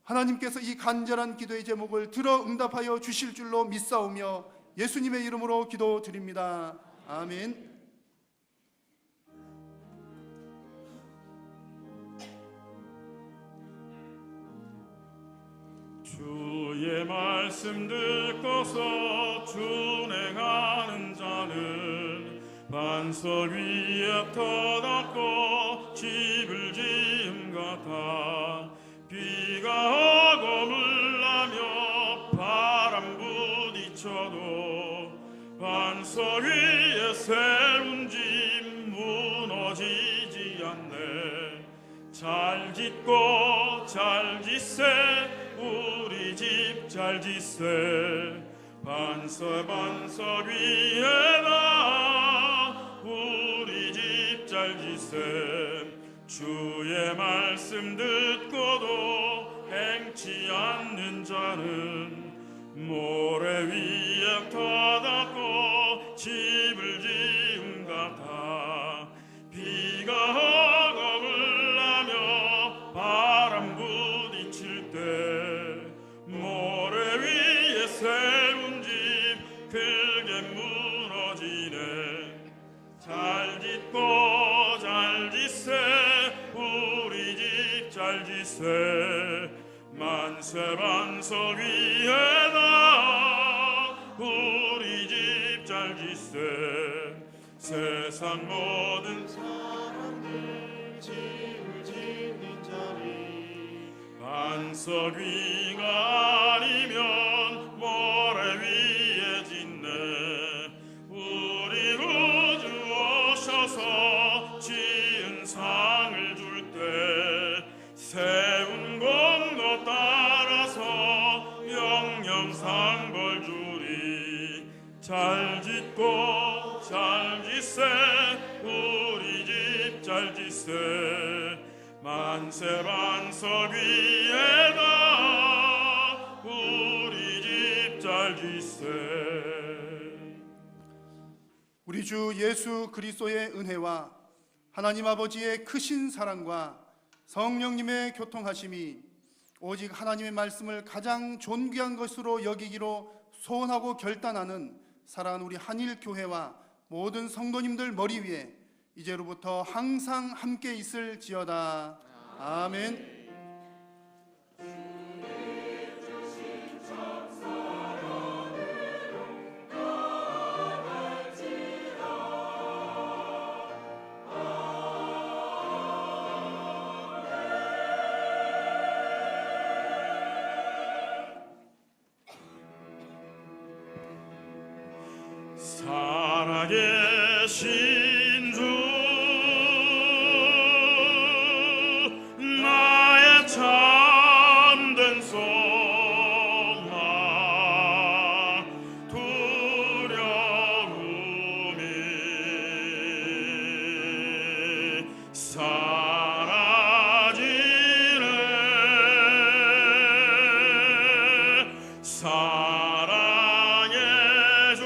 Speaker 6: 하나님께서 이 간절한 기도의 제목을 들어 응답하여 주실 줄로 믿사오며 예수님의 이름으로 기도드립니다. 아멘.
Speaker 4: 주의 말씀 듣고서 준행하는 자는 반석 위에 터닫고 집을 지은 같아. 비가 오고 물나며 바람 부딪혀도 반석 위에 세운 집 무너지지 않네. 잘 짓고 잘 짓세 우리 집 잘 짓세. 반석 위에다 우리 집 잘 짓세. 주의 말씀 듣고도 행치 않는 자는 모래 위에 터닫고 집을 지은 같아. 비가 오고 물나며 바람 부딪힐 때 모래 위에 세운 집 크게 무너지네. 잘 짓고 잘 짓세 우리 집 잘 짓세. 만세 반석 위에다 우리 집 잘 짓세. 세상 모든 사람들 집을 짓는 자리 반석 위가 아니면 모래 위에 짓네. 우리 구주 오셔서 지은 상을 줄 때 세운 공로 따라서 영영상벌 주리. 잘 짓고 잘 짓세 우리 집 잘 짓세. 만세 반석 위에다 우리 집 잘 짓세.
Speaker 6: 우리 주 예수 그리스도의 은혜와 하나님 아버지의 크신 사랑과 성령님의 교통하심이 오직 하나님의 말씀을 가장 존귀한 것으로 여기기로 소원하고 결단하는 사랑하는 우리 한일교회와 모든 성도님들 머리 위에 이제로부터 항상 함께 있을지어다. 아멘.
Speaker 4: 살아계신 주 나의 참된 소망 두려움이 사라지네 사랑의 주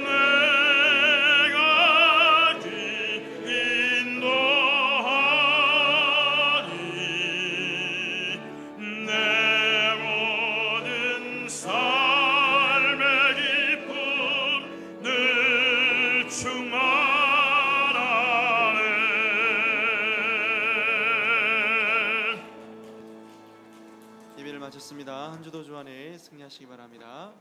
Speaker 4: 내가 인도하니 내 모든 삶의 기쁨 늘 충만하네.
Speaker 3: 예배를 마쳤습니다. 한 주도 주 안에 승리하시기 바랍니다.